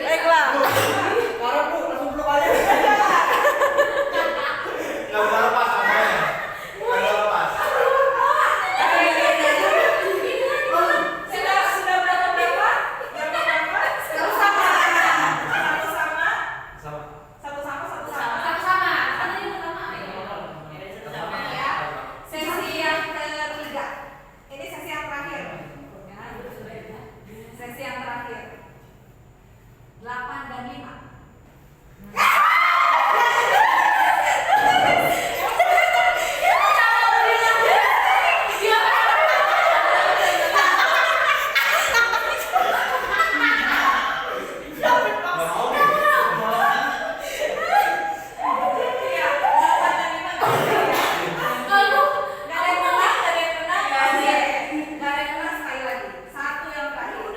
Baiklah. Sekarang Bu, langsung peluk aja. Gak bisa lepas namanya. Gak bisa lepas. Sudah berapa? Satu sama. Sama. Ya. Sesi yang ketiga. Ini sesi yang terakhir. Sesi yang terakhir. 8 dan 5. Gak mau nih. Iya, 8 dan 5. Gak ada yang menang, gak ada yang menang. Gak ada yang menang sekali lagi. Satu yang terakhir.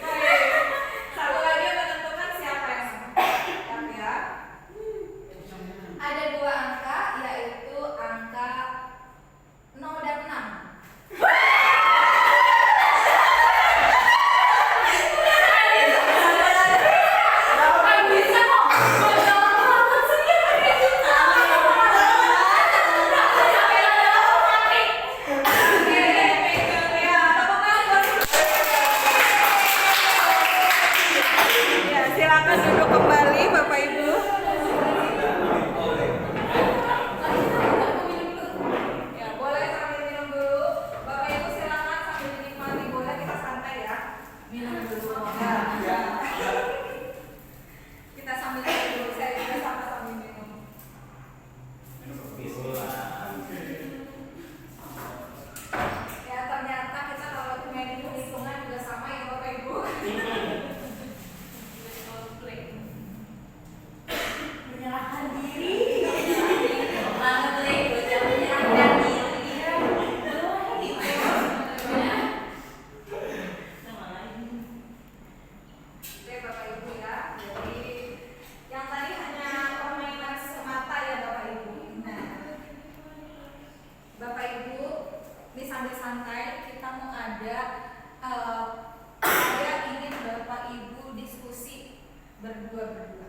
Oke. Satu lagi yang menentukan siapa yang menang. Ya. Ada 2 angka, yaitu angka 0 dan 6. Ya, silakan duduk kembali Bapak Ibu. Ya, boleh sambil minum dulu. Bapak Ibu silakan sambil menikmati, boleh kita santai ya. Minum dulu. Ya. Kita sambil minum dulu, saya juga sama sambil minum. Ya, ternyata kita kalau main hitung-hitungan juga sama ya Bapak Ibu. Menyerahkan diri. Menyerahkan diri. Oke Bapak Ibu ya. Jadi yang tadi hanya permainan semata ya Bapak Ibu. Nah, Bapak Ibu, ini sambil santai kita mau saya ingin Bapak Ibu diskusi berdua-berdua.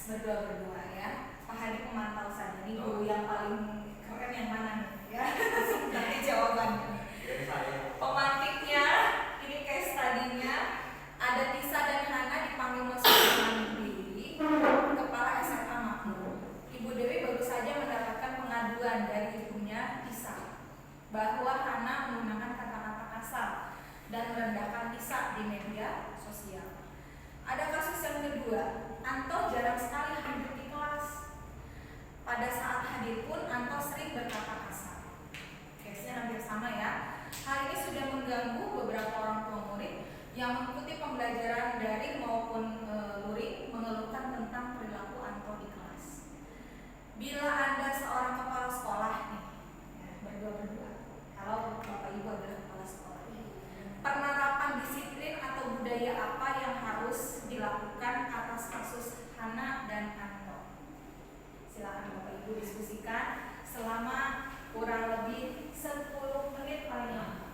Berdua-berdua ya. Pak Hadi pemantau saja nih, guru yang paling keren yang mana nih ya. Nanti jawabannya. Pemantiknya, ini case study-nya ada Tisa dan Hana dipanggil masuk Dewi, Kepala SMA Makmur. Ibu Dewi baru saja mendapatkan pengaduan dari ibunya Tisa bahwa Hana menggunakan kata-kata kasar dan merendahkan Tisa di media sosial. Ada kasus yang kedua, Anto jarang sekali hadir di kelas. Pada saat hadir pun Anto sering berkata kasar. Case-nya hampir sama ya. Hal ini sudah mengganggu beberapa orang tua murid yang mengikuti pembelajaran daring maupun luring mengeluhkan tentang perilaku Anto di kelas. Bila Anda seorang kepala sekolah nih, ya, berdua-berdua, kalau Bapak Ibu adalah kepala sekolah, penerapan disiplin atau budaya apa yang harus dilakukan atas kasus Hana dan Anto? Silakan Bapak Ibu diskusikan selama kurang lebih 10 menit paling lama.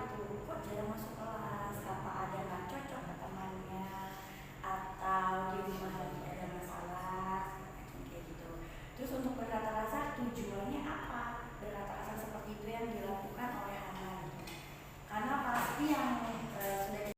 gitu, kok jarang masuk kelas, apa ada nggak cocok ke temannya, atau di rumah lagi ada masalah, kayak gitu. Terus untuk berkata-kata tujuannya apa? Berkata-kata seperti itu yang dilakukan oleh anak, karena pasti yang sudah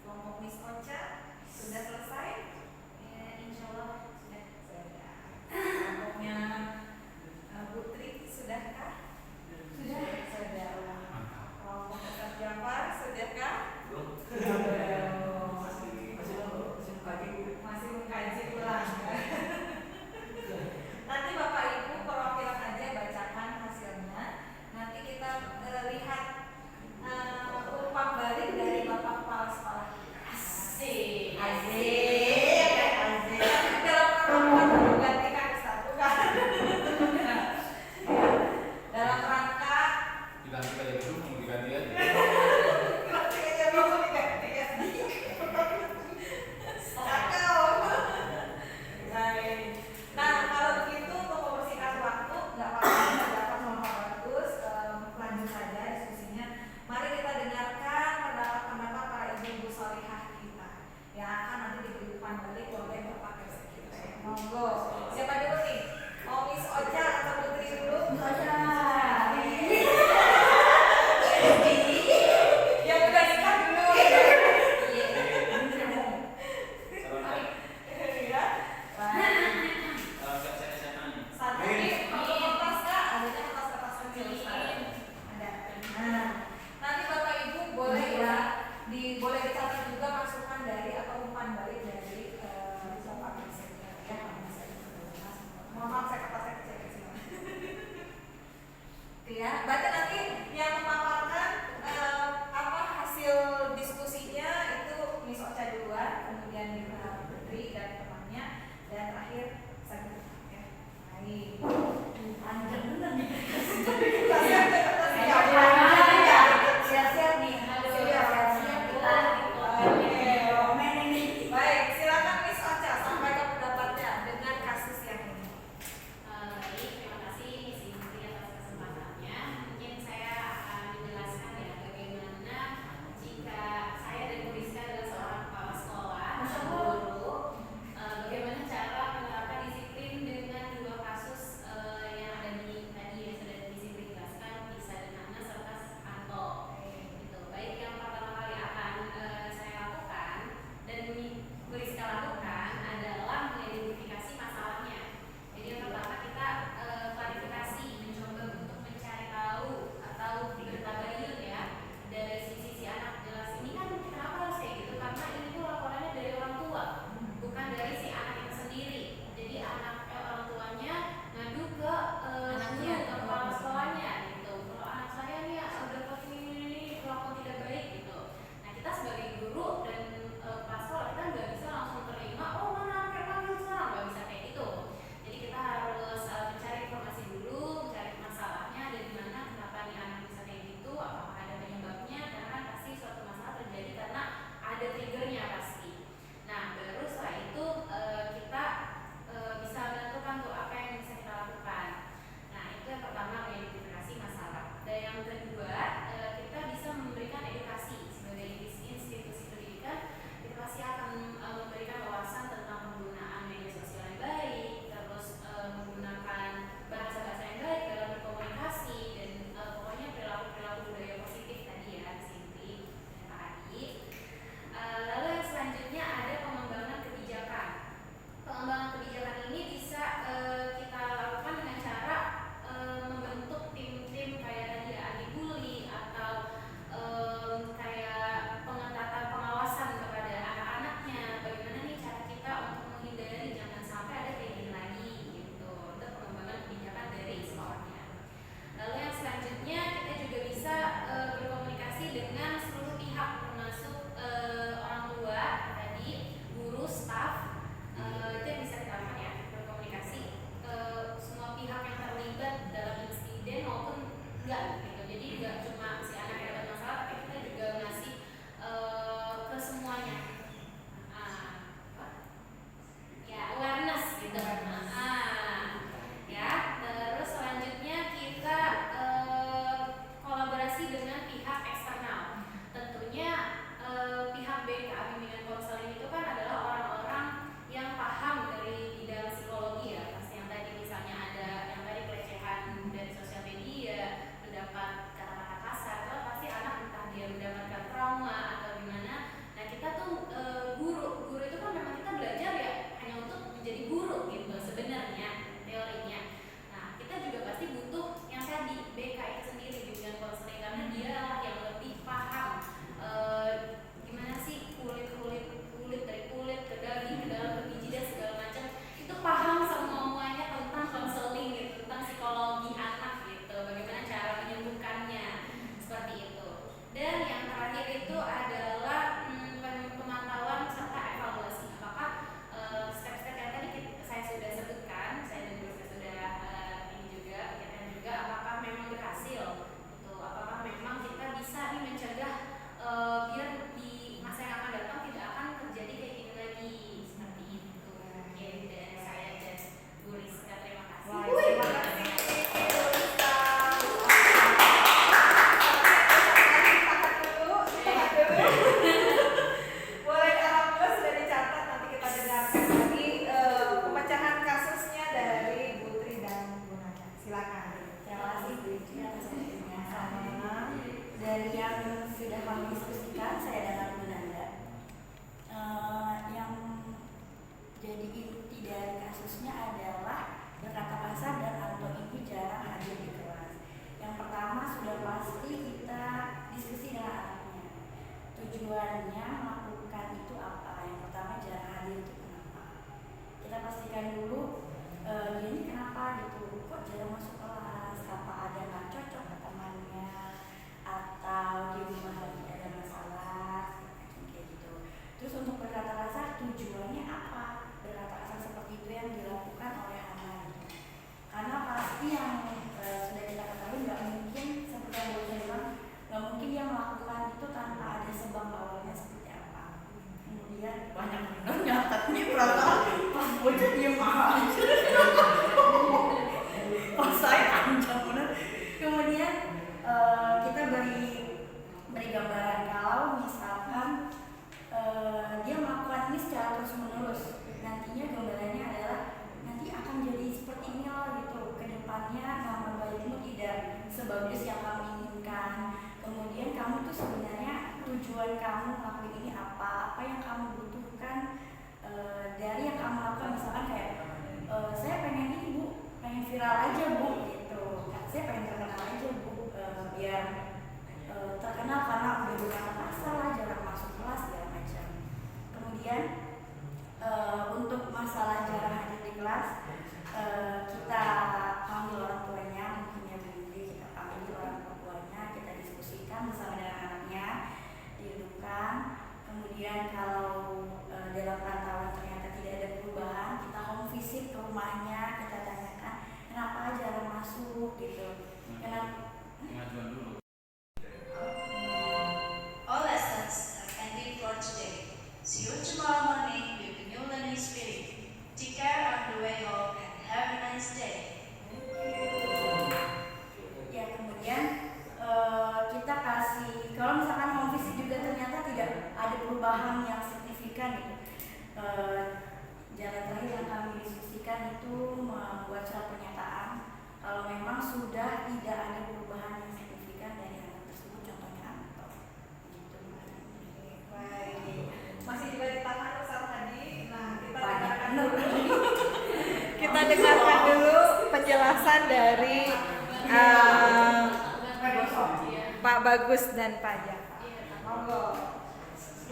kelompok Miss Ocha sudah selesai. Insya Allah sudah. Kelompoknya Bu Tri sudahkah? Sudah. Kelompok Ustaz Jafar sudahkah? Masih mengkaji ulang. Nanti Bapak Ibu perwakilan aja bacakan hasilnya. Nanti kita lihat umpan balik dari Bapak Kepala Sekolah. Asik. Dalam rangka menggantikan Ustaz, bukan? Dalam rangka diganti aja dulu, mau diganti aja. Nah, kalau begitu untuk mempersingkat waktu, nggak apa-apa, nggak dapat nomor bagus, lanjut saja diskusinya. Mari kita dengarkan pendapat-pendapat para ibu-ibu solihah kita yang akan nanti diberi umpan balik oleh Bapak Kepala kita. Monggo, siapa dulu nih? Mau Miss Ocha atau Putri dulu? Ocha. Yang udah nikah dulu. Ya. Satu kertas kak, adanya kertas-kertas kecil Ustaz. Ada. Nah, nanti Bapak Ibu boleh ya, boleh dicatat juga masukan dari atau umpan balik dari Bapak Presiden ya. Mohon maaf saya kertasnya kecil-kecil. Oke ya, berarti nanti yang memaparkan apa hasil diskusinya itu Miss Ocha duluan, kemudian Putri dan temannya, dan terakhir saya ya. Baik. Panjang bener nih. Siap-siap nih. Siap-siap kita. Oke, ini. Baik, silakan Miss Ocha sampaikan pendapatnya dengan kasus yang ini. Baik, terima kasih Miss Indri atas kesempatannya. enggak gitu. Jadi enggak cuma si anak yang dapat masalah, tapi kita juga ngasih ke semuanya. Apa? Ya, awareness gitu. Ya, terus selanjutnya kita kolaborasi dengan pihak eksternal. Tentunya pihak BK bimbingan konseling itu kan adalah orang-orang yang paham dari bidang psikologi ya. Pasti yang tadi misalnya ada yang tadi pelecehan dari sosial media, mendapat kata-kata kasar, atau pasti anak entah dia mendapatkan trauma atau gimana. Nah kita tuh guru itu kan memang kita belajar ya hanya untuk menjadi guru gitu sebenarnya teorinya. Nah kita juga pasti butuh yang tadi BK itu sendiri bimbingan konseling, karena dia yang lebih paham gimana sih kulit dari kulit ke daging ke dalam ke biji dan segala macam, itu paham semuanya tentang konseling gitu, tentang psikologi anak gitu, bagaimana cara menyembuhkannya seperti itu. Dan yang terakhir itu adalah pemantauan serta evaluasi. Apakah step-step yang tadi saya sudah sebutkan, saya dan juga saya sudah ini juga pikirkan juga, apakah memang berhasil gitu, apakah memang kita bisa nih mencegah biar di masa yang akan datang tidak akan terjadi kayak gini lagi, seperti itu. Oke, dari saya dan Bu Rizka, terima kasih. Wah, terima kasih Bu Rizka. Tahan dulu. Boleh, alhamdulillah sudah dicatat, nanti kita dengarkan lagi pemecahan kasusnya dari Bu Tri dan Bu Nada. Silakan. Terima kasih Bu Rizky atas waktunya. Dari yang sudah kami diskusikan, saya dengan Bu Nanda, yang jadi inti dari kasusnya adalah berkata kasar dan atau ibu jarang hadir di kelas. Yang pertama sudah pasti kita diskusi dengan anaknya. Tujuannya melakukan itu apa? Yang pertama jarang hadir itu kenapa? Kita pastikan dulu dia ini kenapa gitu, kok jarang masuk kelas, apa ada nggak cocok ke temannya, atau di rumah lagi ada masalah, kayak gitu. Terus untuk berkata kasar tujuannya apa? Berkata kasar seperti itu yang dilakukan oleh anak gitu. Karena pasti yang sudah kita ketahui nggak mungkin seperti yang boleh bilang, nggak mungkin dia melakukan itu tanpa ada sebab awalnya seperti apa. Kemudian banyak benar nyatatnya perasaan pas bocah diem aja. Pas saya panjang benar. Kemudian kita beri gambaran kalau misalkan dia melakukan ini secara terus menerus, nantinya gambarannya adalah nanti akan jadi seperti ini loh gitu, kedepannya nama baikmu tidak sebagus yang kamu inginkan. Kemudian kamu tuh sebenarnya tujuan kamu melakukan ini apa yang kamu butuhkan dari yang kamu lakukan. Misalkan kayak saya pengen ini Bu, pengen viral aja Bu gitu, saya pengen terkenal aja Bu, biar terkenal karena udah berkata kasar lah, jarang masuk kelas segala macam. Kemudian untuk masalah jarang hadir di kelas, kita panggil orang tuanya, mungkin ya Bu, kita panggil orang tuanya, kita diskusikan bersama dengan anaknya, dihidupkan. Kemudian kalau dalam pantauan ternyata tidak ada perubahan, kita home visit ke rumahnya, kita tanyakan kenapa jarang masuk gitu. Kenapa? Pengajuan dulu. All lessons have ended for today. See you tomorrow morning with the new learning spirit. Take care on the way home and have a nice day. Ya, kemudian kita kasih, kalau misalkan home visit juga ternyata tidak ada perubahan yang signifikan gitu. Jalan terakhir yang kami diskusikan itu membuat surat pernyataan kalau memang sudah tidak ada perubahan yang signifikan dari anak tersebut, contohnya Anto gitu. Baik. Masih juga ditahan Ustaz tadi. Nah, kita Banyak dengarkan bener. dulu. Kita dengarkan dulu penjelasan dari Pak Bagus dan Pak Jaka. Monggo.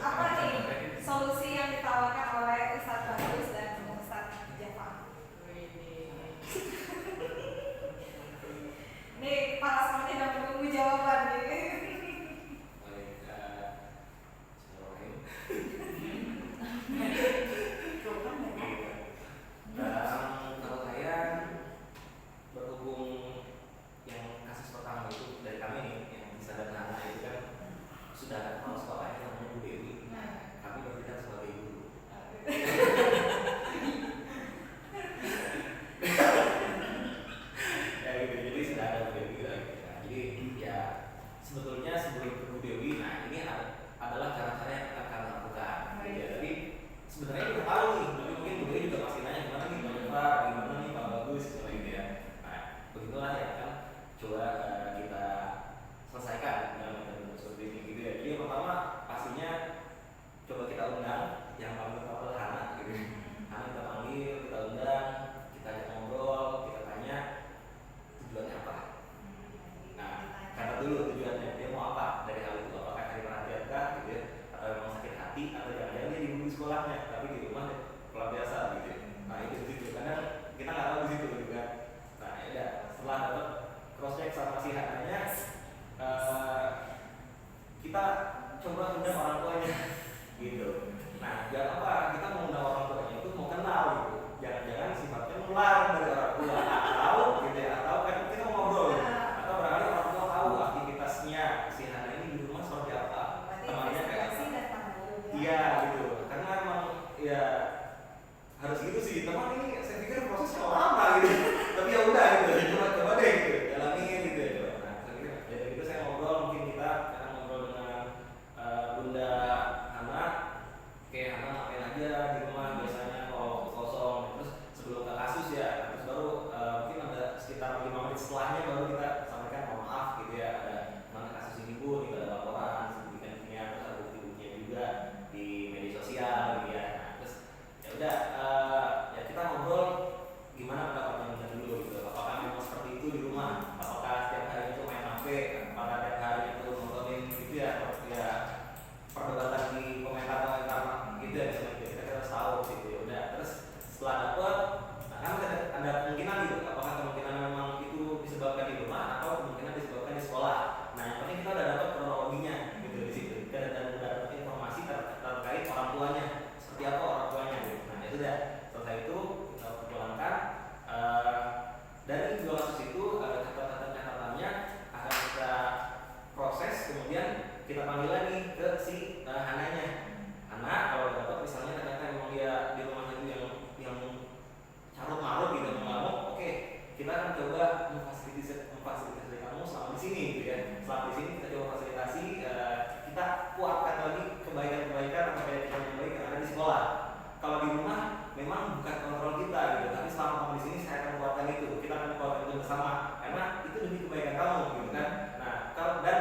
Apa nih solusi yang ditawarkan oleh Ustaz Bagus dan Ustaz Jaka? Nih, para semua tidak menunggu jawaban nih. Kalau saya berhubung yang kasus pertama itu sebetulnya sebelum ke Bu Dewi, nah ini adalah cara-cara yang akan lakukan. Ya, tapi sebenarnya kita tahu nih, tapi mungkin Bu Dewi juga masih nanya gimana nih Pak Pak, gimana nih Pak Bagus, gitu ya. Nah, begitulah yang akan coba kita selesaikan dalam metode seperti ini gitu ya. Jadi yang pertama pastinya coba kita undang yang paling utama Hana gitu. Hana kita panggil, kita undang, kita ajak ngobrol, kita tanya tujuannya apa. Nah, kata dulu tujuannya dia mau apa dari hal itu, apakah cari perhatian kah gitu ya, atau memang sakit hati, atau jangan-jangan dia dibully sekolahnya tapi di rumah sekolah biasa gitu ya. Nah itu di situ, kadang kita nggak tahu di situ gitu kan. Nah ya setelah dapat cross check sama si Hananya, kita coba undang orang tuanya gitu. Nah biar apa, kita mau undang orang tuanya itu mau kenal gitu, jangan-jangan sifatnya menular dari orang tua atau gitu ya, atau kan kita mau ngobrol gitu. Atau barangkali orang tua tahu aktivitasnya si Hana ini di rumah seperti apa, temannya kayak apa. Iya gitu, karena emang ya harus gitu sih, teman ini saya pikir prosesnya lama gitu. Tapi ya udah gitu, coba deh gitu, jalanin gitu ya. Nah dari itu saya ngobrol, mungkin kita akan ngobrol dengan Bunda Hana, kayak Hana ngapain aja di rumah biasanya kalau kosong. Terus sebelum ke kasus ya, terus baru mungkin ada sekitar 5 menit setelahnya baru kita sampaikan mohon maaf gitu ya, ada mana kasus ini Bu, ini ada laporan sedikit-sedikitnya, terus ada bukti-buktinya juga di media sosial gitu ya. Nah, terus ya udah ya kita ngobrol gimana pendapatnya Bunda dulu gitu, apakah memang seperti itu di rumah, apakah setiap hari itu main HP, apakah tiap hari itu nontonin gitu ya, ya perdebatan di komentar-komentar gitu ya, kita harus tahu gitu ya. Udah terus setelah dapet, nah kan ada kemungkinan gitu, apakah kemungkinan memang itu disebabkan di rumah atau kemungkinan disebabkan di sekolah. Nah yang penting kita udah dapat kronologinya gitu di situ, kita udah dapat informasi terkait orang tuanya, seperti apa orang tuanya gitu. Nah itu udah selesai itu kita pulangkan. Dari dua kasus itu catatan-catatannya akan kita proses, kemudian kita panggil lagi ke si Hananya. Hana kalau dapat misalnya ternyata memang dia di rumahnya itu yang carut-marut gitu, ngamuk, oke, kita akan coba memfasilitasi kamu selama di sini gitu ya. Selama di sini kita coba fasilitasi, kita kuatkan lagi kebaikan-kebaikan atau kebaikan yang baik yang ada di sekolah. Kalau di rumah memang bukan kontrol kita gitu, tapi selama kamu di sini saya akan kuatkan itu, kita akan kuatkan itu bersama, karena itu demi kebaikan kamu gitu kan. Nah kalau dan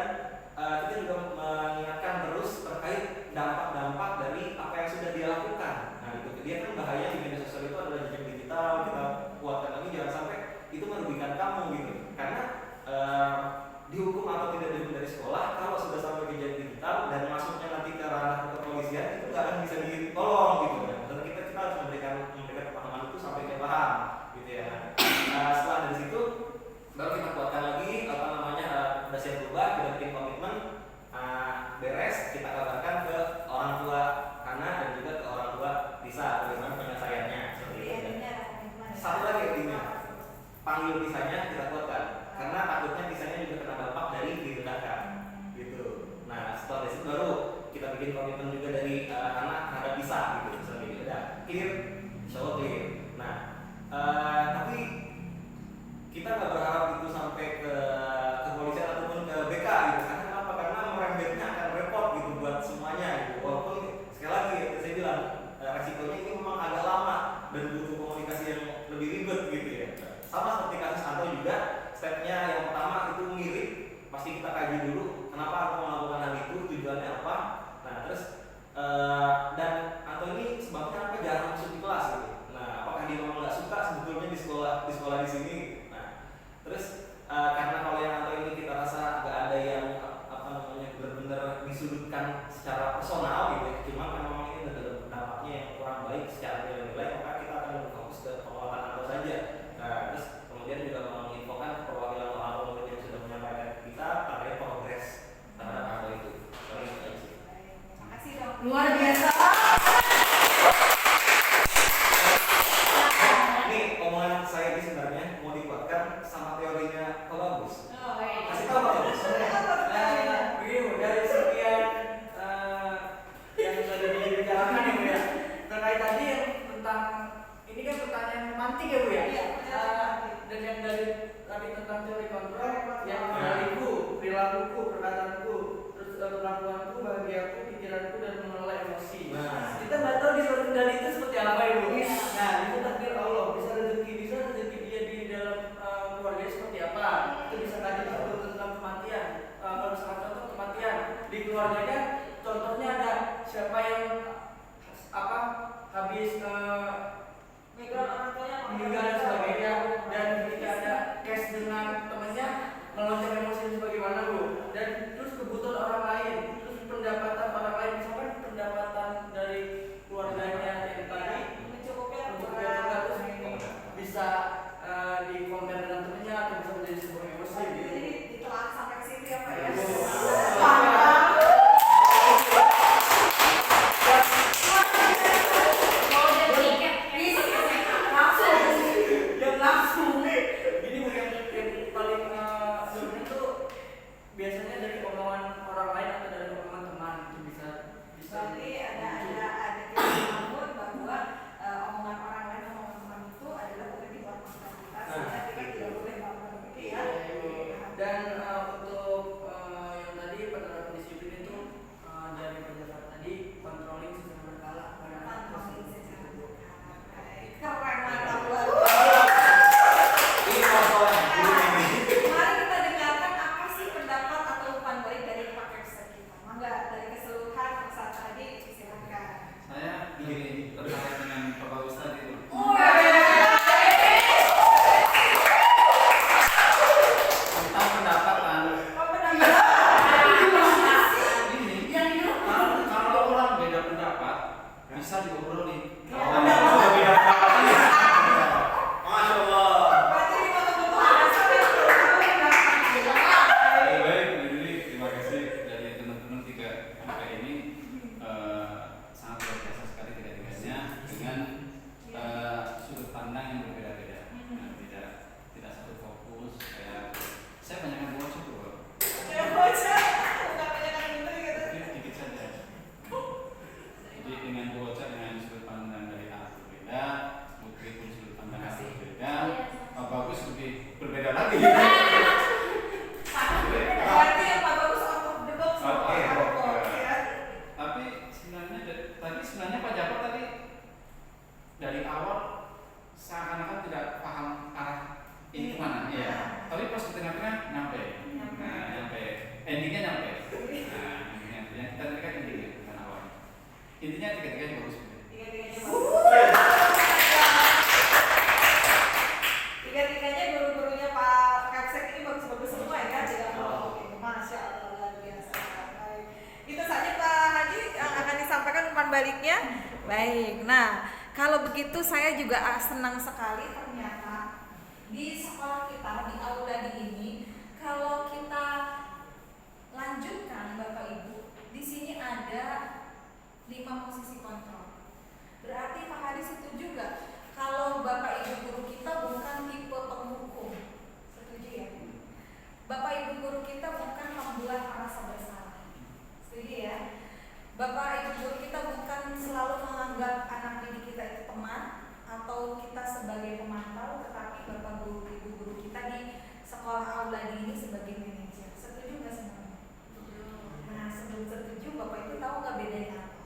kita juga mengingatkan terus terkait dampak-dampak dari apa yang sudah dia lakukan. Nah itu dia kan bahaya di media sosial itu adalah jejak digital, kita kuatkan lagi jangan sampai itu merugikan kamu gitu, karena dihukum atau tidak dihukum dari sekolah kalau sudah sampai ke jejak digital dan masuknya nanti ke ranah kepolisian itu nggak akan bisa ditolong gitu kan. Dan kita harus memberikan pemahaman itu sampai dia paham gitu ya. Setelah dari situ baru kita kuatkan lagi apa namanya, udah siap berubah, kita bikin komitmen, beres, kita kabarkan ke orang tua Hana dan juga ke orang tua Lisa bagaimana penyelesaiannya seperti itu. Satu lagi intinya, panggil Lisanya kita kuatkan karena takutnya Lisanya juga kena dampak dari diledakkan gitu. Nah setelah itu baru kita bikin komitmen juga dari Hana terhadap Lisa gitu, seperti itu. Udah clear, insyaallah clear. Nah tapi kita nggak berharap itu sampai ke kepolisian ataupun ke BK gitu. Karena kenapa? Karena merembetnya akan repot gitu buat semuanya gitu. Walaupun sekali lagi saya bilang resikonya ini memang agak lama dan butuh komunikasi yang lebih ribet gitu ya. Sama seperti kasus Anto juga, stepnya yang pertama itu mirip, pasti kita kaji dulu kenapa aku melakukan hal itu, tujuannya apa. Nah terus dan Anto ini sebabnya apa, jarang masuk di kelas gitu. Nah apakah dia memang nggak suka sebetulnya di sekolah di sini? Terus karena kalau yang Anto ini kita rasa nggak ada yang apa namanya benar-benar disudutkan secara personal gitu ya, cuma kan memang ini ada dampaknya yang kurang baik secara nilai, maka kita akan fokus ke penguatan Anto saja. Nah terus kemudian juga menginfokan perwakilan Anto yang sudah menyampaikan kita terkait progres terhadap Anto itu. Terima kasih dok. Luar biasa. Ini omongan saya ini sebenarnya mau dikuatkan sama teorinya Pak Bagus. Oh, baik. Kasih tahu Pak Bagus. Begini Bu, dari sekian yang tadi dibicarakan ya Bu ya, terkait tadi yang tentang ini kan pertanyaan romantik ya Bu ya. Iya, Dan yang dari tadi tentang teori kontrol, yang perilaku, perilakuku, perkataan keluarganya, contohnya ada siapa yang habis meninggal dan sebagainya, dan ketika ada case dengan temannya melonjak emosi sebagaimana Bu, dan terus kebutuhan orang lain, terus pendapatan orang lain, misalkan pendapatan dari keluarganya yang tadi mencukupi atau enggak, terus bisa di compare dengan temannya atau bisa menjadi sebuah emosi gitu. Jadi ditelan sampai ke situ ya Pak ya. Langsung ini mungkin yang paling dominan tuh biasanya dari omongan orang lain atau dari omongan teman itu bisa Berarti ada kesimpulan bahwa omongan orang lain, omongan teman itu adalah bukan buat masalah kita, sehingga kita tidak boleh melakukan itu ya. dan untuk yang tadi penerapan disiplin itu dari penjelasan tadi controlling secara berkala pada anak Kontrol tersebut. secara berkala. Keren, mantap luar Ini contohnya. Mari kita dengarkan apa sih pendapat atau umpan balik dari Pak Kepsek kita. Mangga dari keseluruhan peserta tadi silakan. Saya begini terkait dengan Bapak Ustadz itu. Tentang pendapatan ini, kalau orang beda pendapat bisa diobrolin. Masya Allah. Berarti ini betul-betul ada sampai Baik, jadi terima kasih dari teman-teman tiga ini sangat luar biasa sekali tiga-tiganya dengan sudut pandang yang berbeda-beda. Nah, tidak satu fokus. Saya banyakkan baca tuh, Bro. Dikit saja. Jadi dengan baca dengan sudut pandang dari anak berbeda, Putri pun sudut pandang anak berbeda, Pak Bagus lebih berbeda lagi. Berarti yang Pak Bagus out of the box. Oke. Ya. Tapi sebenarnya Pak Jafar tadi dari awal seakan-akan tidak paham arah ini kemana, ya. Tapi pas di tengah-tengah nyampe. Nah, nyampe. Endingnya nyampe. Nah, intinya kita tadi kan endingnya bukan awal. Intinya tiga-tiganya bagus. Tiga-tiganya Tiga-tiganya guru-gurunya Pak Kapsek ini bagus-bagus semua ya, tidak oke. Masya Allah luar biasa. Baik. Itu saja Pak Haji yang akan disampaikan umpan baliknya. Baik. Nah, kalau begitu saya juga senang sekali ternyata di sekolah kita di aula di ini kalau kita lanjutkan Bapak Ibu, di sini ada 5 posisi kontrol. Berarti Pak Hadi setuju nggak kalau Bapak Ibu guru kita bukan tipe penghukum? Setuju ya? Bapak Ibu guru kita bukan membuat merasa bersalah. Setuju ya? Bapak Ibu guru kita bukan selalu menganggap anak didik kita itu teman atau kita sebagai pemantau, tetapi Bapak Ibu guru kita di sekolah aula ini sebagai manajer. Setuju nggak semuanya? Nah, sebelum setuju Bapak Ibu tahu nggak bedanya apa?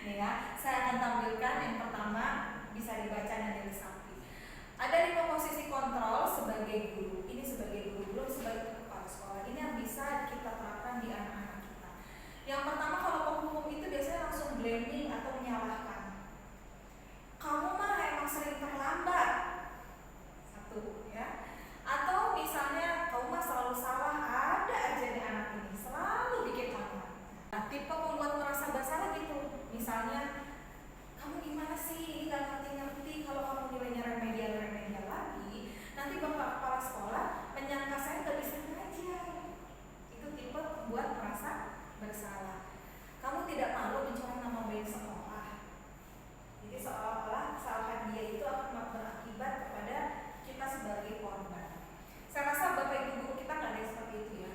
Nih ya, saya akan tampilkan yang pertama bisa dibaca dan diresapi. Ada 5 posisi kontrol sebagai guru. Ini sebagai guru, belum sebagai kepala sekolah. Ini yang bisa kita terapkan di anak-anak kita. Yang pertama, kalau penghukum itu biasanya langsung blaming atau menyalahkan. Kamu mah emang sering terlambat. Satu ya. Atau misalnya kamu mah selalu salah, ada aja di anak ini selalu bikin lama. Nah, tipe membuat merasa bersalah gitu. Misalnya, kamu gimana sih? Ini gak ngerti-ngerti. Kalau kamu nilainya remedial lagi, nanti bapak kepala sekolah menyangka saya gak bisa belajar. Itu tipe membuat merasa bersalah. Kamu tidak malu mencari nama baik sekolah. Jadi seolah-olah kesalahan dia itu akan berakibat kepada kita sebagai korban. Saya rasa bapak ibu guru kita nggak ada yang seperti itu ya.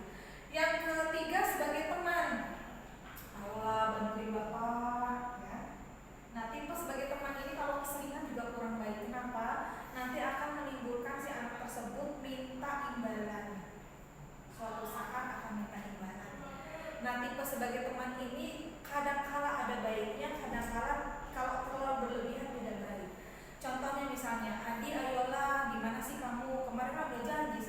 Yang ketiga sebagai teman. Allah bantuin bapak ya. Nah, tipe sebagai teman ini kalau keseringan juga kurang baik. Kenapa? Nanti akan menimbulkan si anak tersebut minta imbalan. Suatu saat akan minta imbalan. Nah, tipe sebagai teman ini kadang-kala ada baiknya, kadang-kala kalau terlalu berlebihan tidak baik. Contohnya misalnya, Adi ayolah gimana sih kamu kemarin kan udah janji